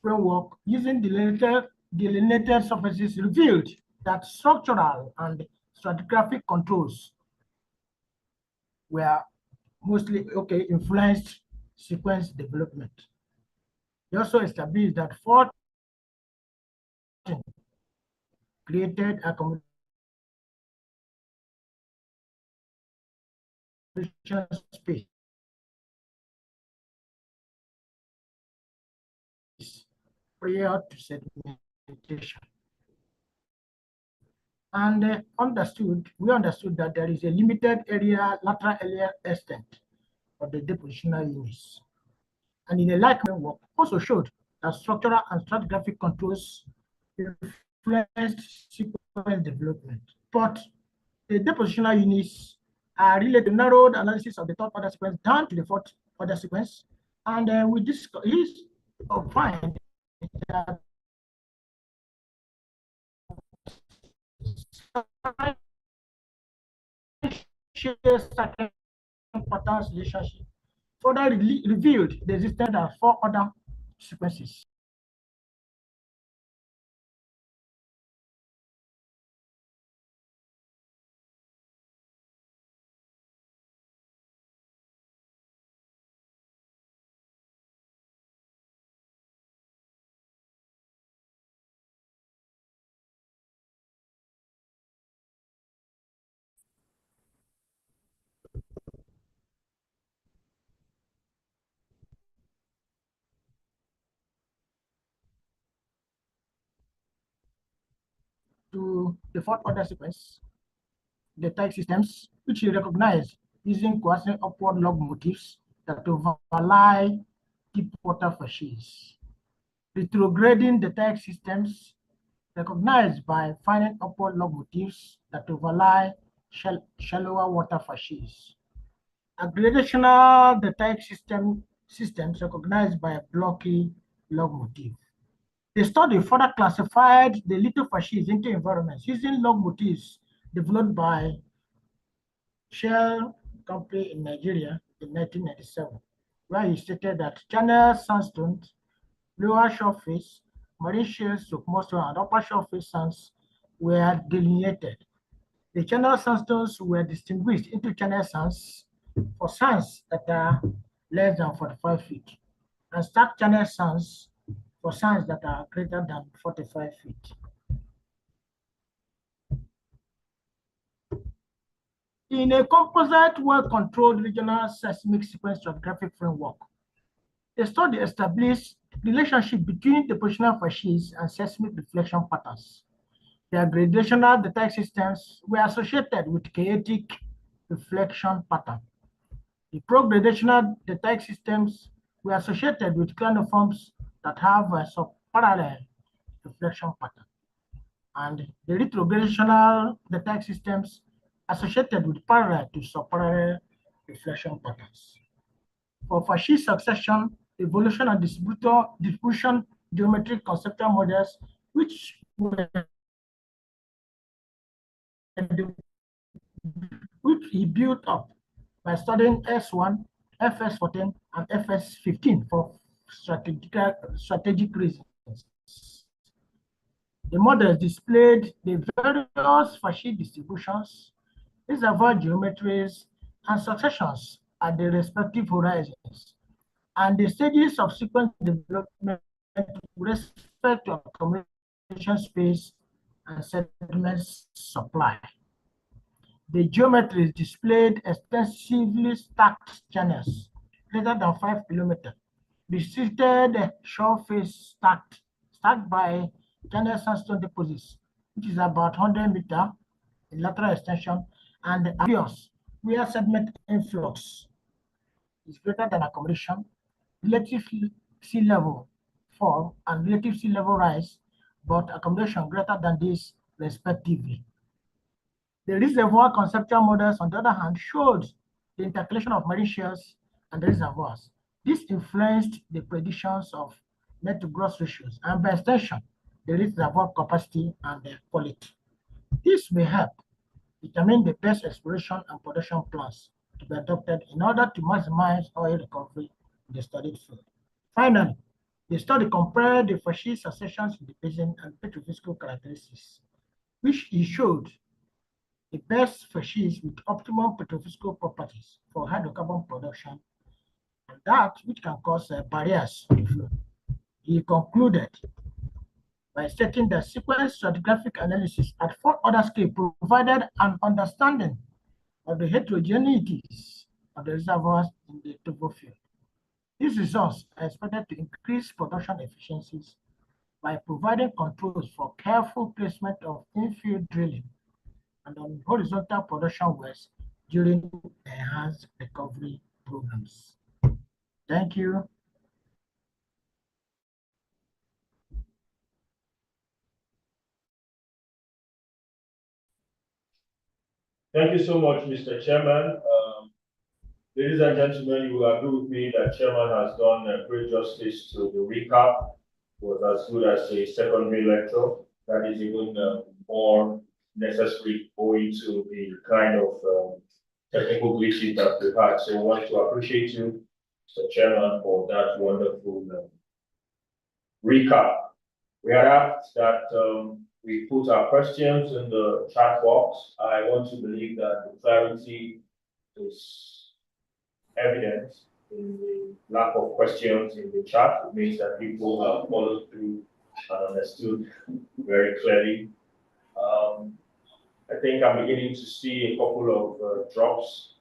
framework using delineated surfaces revealed that structural and stratigraphic controls were mostly influenced sequence development. They also established that 4 created accommodation space prior to sedimentation. And we understood that there is a limited lateral area extent of the depositional units. And in a like framework also showed that structural and stratigraphic controls influenced sequence development. But the depositional units are related to narrowed analysis of the third order sequence down to the fourth order sequence. And we find that certain patterns relationship further revealed the existence of four other sequences. To the fourth order sequence, the type systems, which you recognize using quasi upward log motifs that overlie deep water facies. Retrograding the type systems recognized by finding upward log motifs that overlie shallower water facies. Aggradational the type systems recognized by a blocky log motif. The study further classified the little facies into environments using log motifs developed by Shell Company in Nigeria in 1997, where he stated that channel sandstones, lower shoreface, marine shales, submersible, and upper shoreface sands were delineated. The channel sandstones were distinguished into channel sands for sands that are less than 45 feet, and stacked channel sands for sands that are greater than 45 feet. In a composite, well-controlled regional seismic sequence stratigraphic framework, the study established relationship between depositional facies and seismic reflection patterns. Their gradational data systems were associated with chaotic reflection pattern. The progradational data systems were associated with claniforms that have a subparallel reflection pattern. And the retrogradational data systems associated with parallel to subparallel reflection patterns. For facies succession, evolution, and distribution geometric conceptual models, which he built up by studying S1, FS14, and FS15 for strategic reasons. The models displayed the various facies distributions, reservoir geometries, and successions at the respective horizons, and the stages of sequence development with respect to accommodation space and sediment supply. The geometries displayed extensively stacked channels greater than 5 kilometers, restricted shore face stacked by channel sandstone deposits, which is about 100 meters in lateral extension, and areas where sediment influx is greater than accommodation, relative sea level fall, and relative sea level rise, but accommodation greater than this respectively. The reservoir conceptual models, on the other hand, showed the intercalation of marine shales and reservoirs. This influenced the predictions of net to gross ratios and, by extension, the reservoir capacity and their quality. This may help determine the best exploration and production plans to be adopted in order to maximize oil recovery in the studied field. Finally, the study compared the facies successions in the basin and petrophysical characteristics, which he showed the best facies with optimum petrophysical properties for hydrocarbon production, and that which can cause barriers to flow. He concluded by stating that sequence stratigraphic analysis at fourth order scale provided an understanding of the heterogeneities of the reservoirs in the topo field. These results are expected to increase production efficiencies by providing controls for careful placement of infield drilling and on horizontal production wells during enhanced recovery programs. Thank you. Thank you so much, Mr. Chairman. Ladies and gentlemen, you will agree with me that Chairman has done great justice to the recap. It was as good as a secondary lecture. That is even more necessary owing to the kind of technical glitches that we've had. So I want to appreciate you, Mr. Chairman, for that wonderful recap. We had asked that we put our questions in the chat box. I want to believe that the clarity is evident in the lack of questions in the chat. It means that people have followed through and understood very clearly. I think I'm beginning to see a couple of drops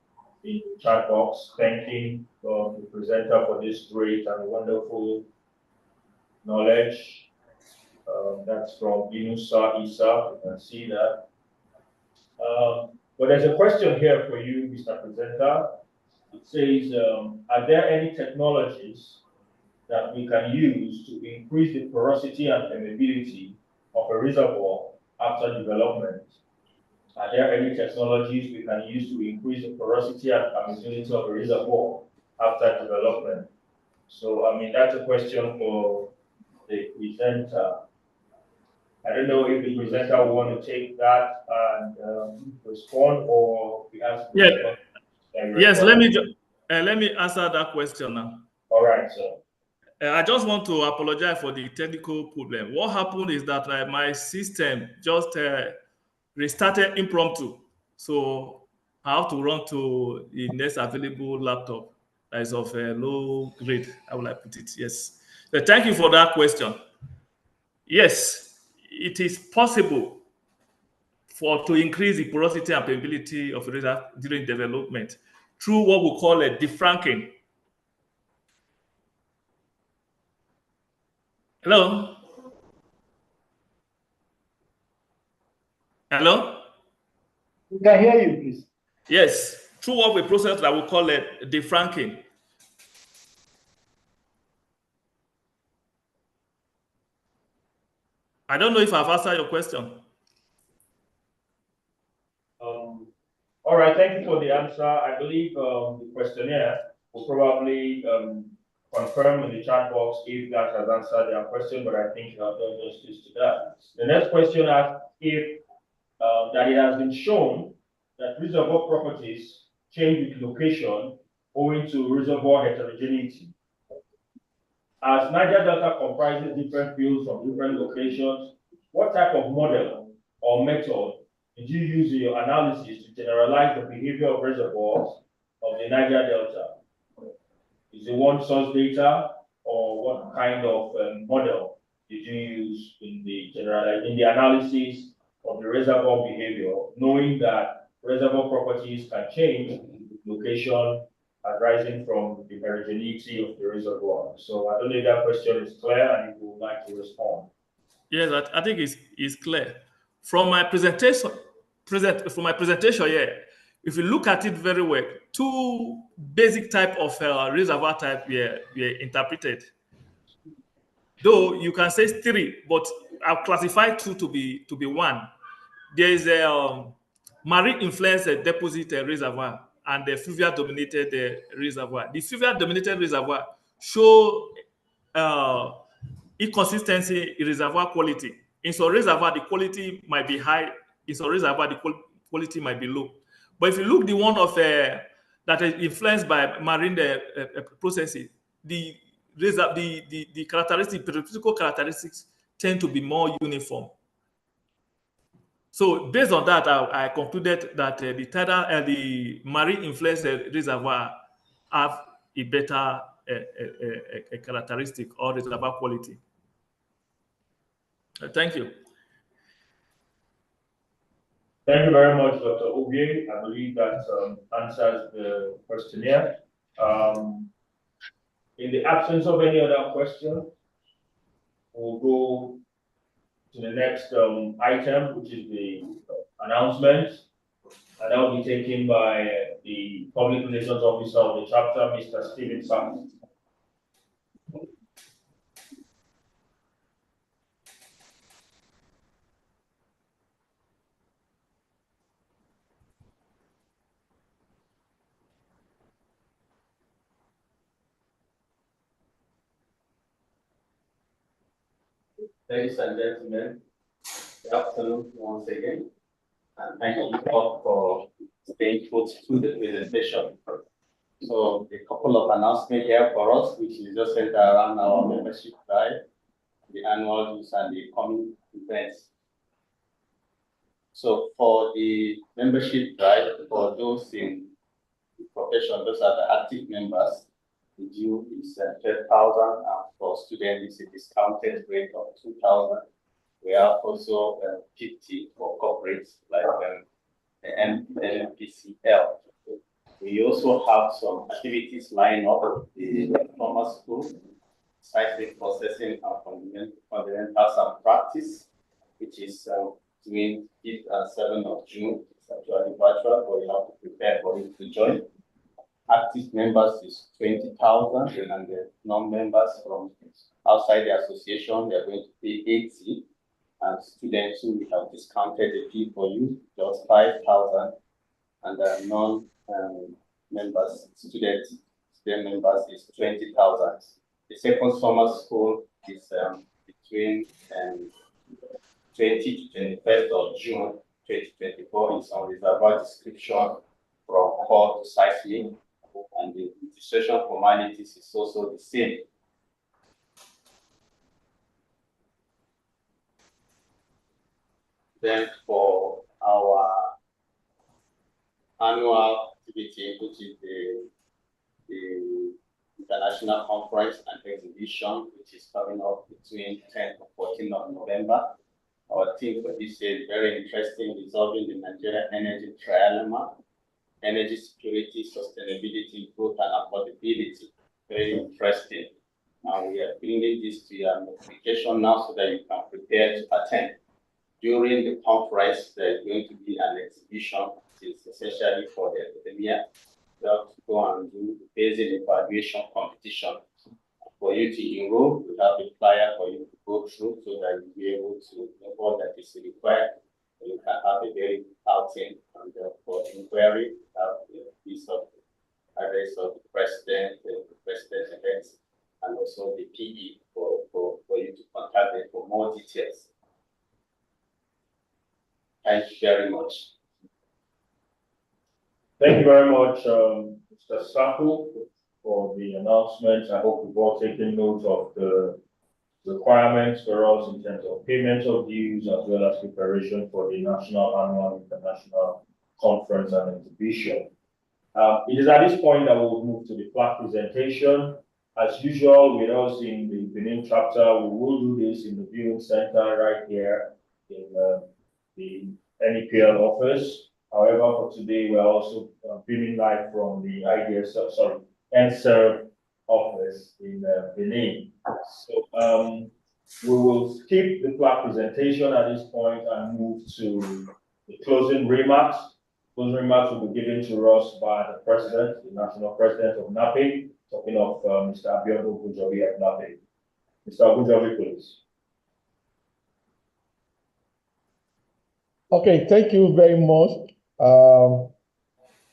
in the chat box, thanking the presenter for this great and wonderful knowledge. That's from Inusa Isa, you can see that. But there's a question here for you, Mr. Presenter. It says, are there any technologies that we can use to increase the porosity and permeability of a reservoir after development? Are there any technologies we can use to increase the porosity and permeability of a reservoir after development? So, I mean, that's a question for the presenter. I don't know if the presenter will want to take that and respond, or we ask. Yeah. Yes, let me answer that question now. All right, sir. I just want to apologize for the technical problem. What happened is that my system just restarted impromptu. So I have to run to the next available laptop that is of a low grade. How will I put it? Yes. So thank you for that question. Yes, it is possible to increase the porosity and permeability of a reservoir during development through what we call a defranking. Hello? Hello? We can hear you, please. Yes, through what we process that we call it defranking. I don't know if I've answered your question. All right, thank you for the answer. I believe the questionnaire will probably confirm in the chat box if that has answered their question, but I think you have done justice to that. The next question asks if that it has been shown that reservoir properties change with location owing to reservoir heterogeneity. As Niger Delta comprises different fields from different locations, what type of model or method did you use in your analysis to generalize the behavior of reservoirs of the Niger Delta? Is it one source data, or what kind of model did you use in the analysis of the reservoir behavior, knowing that reservoir properties can change with location arising from the heterogeneity of the reservoir? So I don't know if that question is clear and if you would like to respond. Yes, I think it's clear. From my presentation here, if you look at it very well, two basic type of reservoir type were interpreted. Though you can say three, but I've classified two to be one. There is a marine influenced deposit reservoir and the fluvial dominated reservoir. The fluvial dominated reservoir show inconsistency in reservoir quality. In some reservoir, the quality might be high. In some reservoir, the quality might be low. But if you look the one of that is influenced by marine processes, the physical characteristics tend to be more uniform. So based on that, I concluded that the marine influenced reservoir have a better characteristic or reservoir quality. Thank you. Thank you very much, Dr. Ovie. I believe that answers the questionnaire. In the absence of any other question, we'll go to the next item, which is the announcement. And that will be taken by the Public Relations Officer of the chapter, Mr. Stephen Sams. Ladies and gentlemen, good afternoon once again, and thank you all for staying put to the presentation. So a couple of announcements here for us, which is just centered around our membership drive, the annual dues, and the coming events. So for the membership drive, for those in the profession, those are the active members, the due is 12,000, and for students, it's a discounted rate of 2,000. We have also 50 for corporates like the NPCL. We also have some activities lined up, the former school, seismic processing and fundamentals and practice, which is between 5th and 7th of June. It's actually virtual, but you have to prepare for it to join. Active members is 20,000, and the non-members from outside the association, they're going to pay 80. And students who we have discounted the fee for you, just 5,000. And the non-members, student members is 20,000. The second summer school is between 20 to 21st of June 2024. It's on reservoir description from core to seismic, and the registration formalities is also the same. Then for our annual activity, which is the international conference and exhibition, which is coming up between 10th and 14th of November. Our theme for this year is very interesting, resolving the Nigerian energy trilemma, energy security, sustainability, growth, and affordability. Very interesting. And we are bringing this to your notification now so that you can prepare to attend. During the conference, there's going to be an exhibition, which is essentially for the academia. You have to go and do the basic evaluation competition. For you to enroll, we have a flyer for you to go through so that you'll be able to know all that is required. You can have a very good outing, and for inquiry, we have a piece of address of the president events, and also the PE for you to contact them for more details. Thank you very much. Thank you very much, Mr. Sako, for the announcements. I hope you've all taken note of the requirements for us in terms of payment of dues, as well as preparation for the national, annual, international conference and exhibition. It is at this point that we will move to the flag presentation. As usual, with us in the Benin chapter, we will do this in the viewing center right here in the NEPL office. However, for today, we're also beaming live from the NSERV office in Benin. So we will skip the flag presentation at this point and move to the closing remarks. Closing remarks will be given to us by the president, the national president of NAPE, talking of Mr. Abiodun Ogunjobi at NAPE. Mr. Ogunjobi, please. Okay, thank you very much.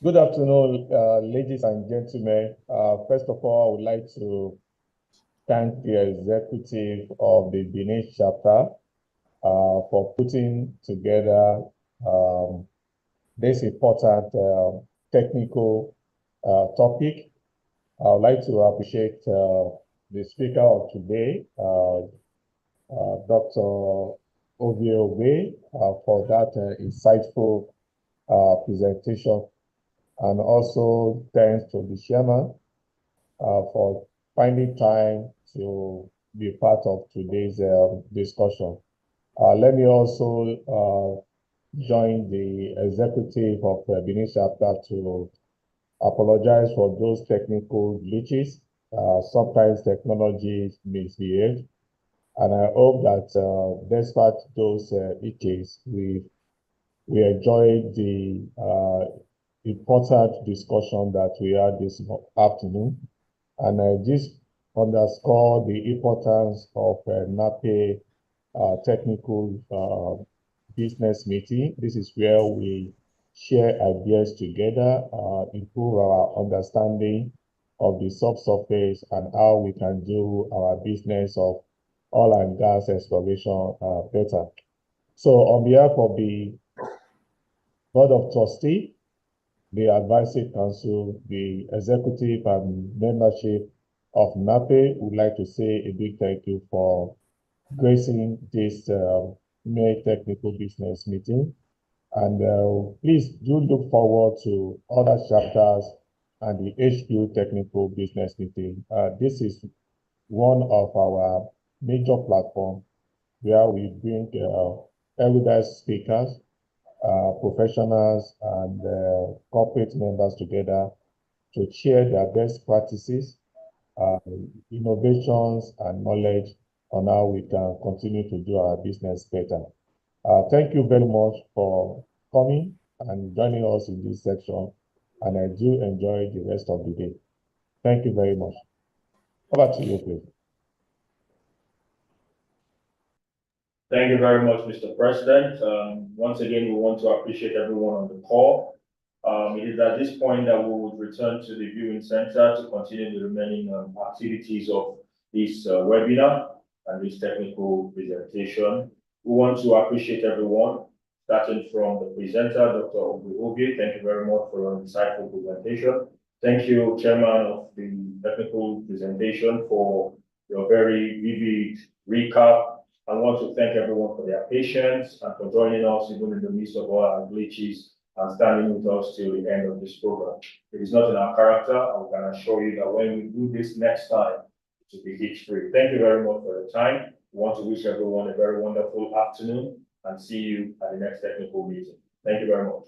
Good afternoon, ladies and gentlemen. First of all, I would like to thank the executive of the Benin chapter for putting together this important technical topic. I would like to appreciate the speaker of today, Dr. Ovie, for that insightful presentation, and also thanks to the chairman for finding time to be part of today's discussion. Let me also join the executive of the Benin chapter to apologize for those technical glitches. Sometimes technology misbehaves, and I hope that despite those issues, we enjoyed the important discussion that we had this afternoon, and I just underscore the importance of NAPE technical business meeting. This is where we share ideas together, improve our understanding of the subsurface and how we can do our business of oil and gas exploration better. So on behalf of the Board of Trustees, the Advisory Council, the Executive and membership of NAPE would like to say a big thank you for gracing this May technical business meeting. And please do look forward to other chapters and the HQ technical business meeting. This is one of our major platforms where we bring erudite speakers, professionals, and corporate members together to share their best practices, innovations, and knowledge on how we can continue to do our business better. Thank you very much for coming and joining us in this section, and I do enjoy the rest of the day. Thank you very much. Over to you, please. Thank you very much, Mr. President. Once again, we want to appreciate everyone on the call. It is at this point that we would return to the viewing center to continue the remaining activities of this webinar and this technical presentation. We want to appreciate everyone, starting from the presenter, Dr. Ovie. Thank you very much for your insightful presentation. Thank you, Chairman of the technical presentation, for your very vivid recap. I want to thank everyone for their patience and for joining us even in the midst of all our glitches and standing with us till the end of this program. It is not in our character, and we can assure you that when we do this next time, it will be hitch-free. Thank you very much for your time. We want to wish everyone a very wonderful afternoon and see you at the next technical meeting. Thank you very much.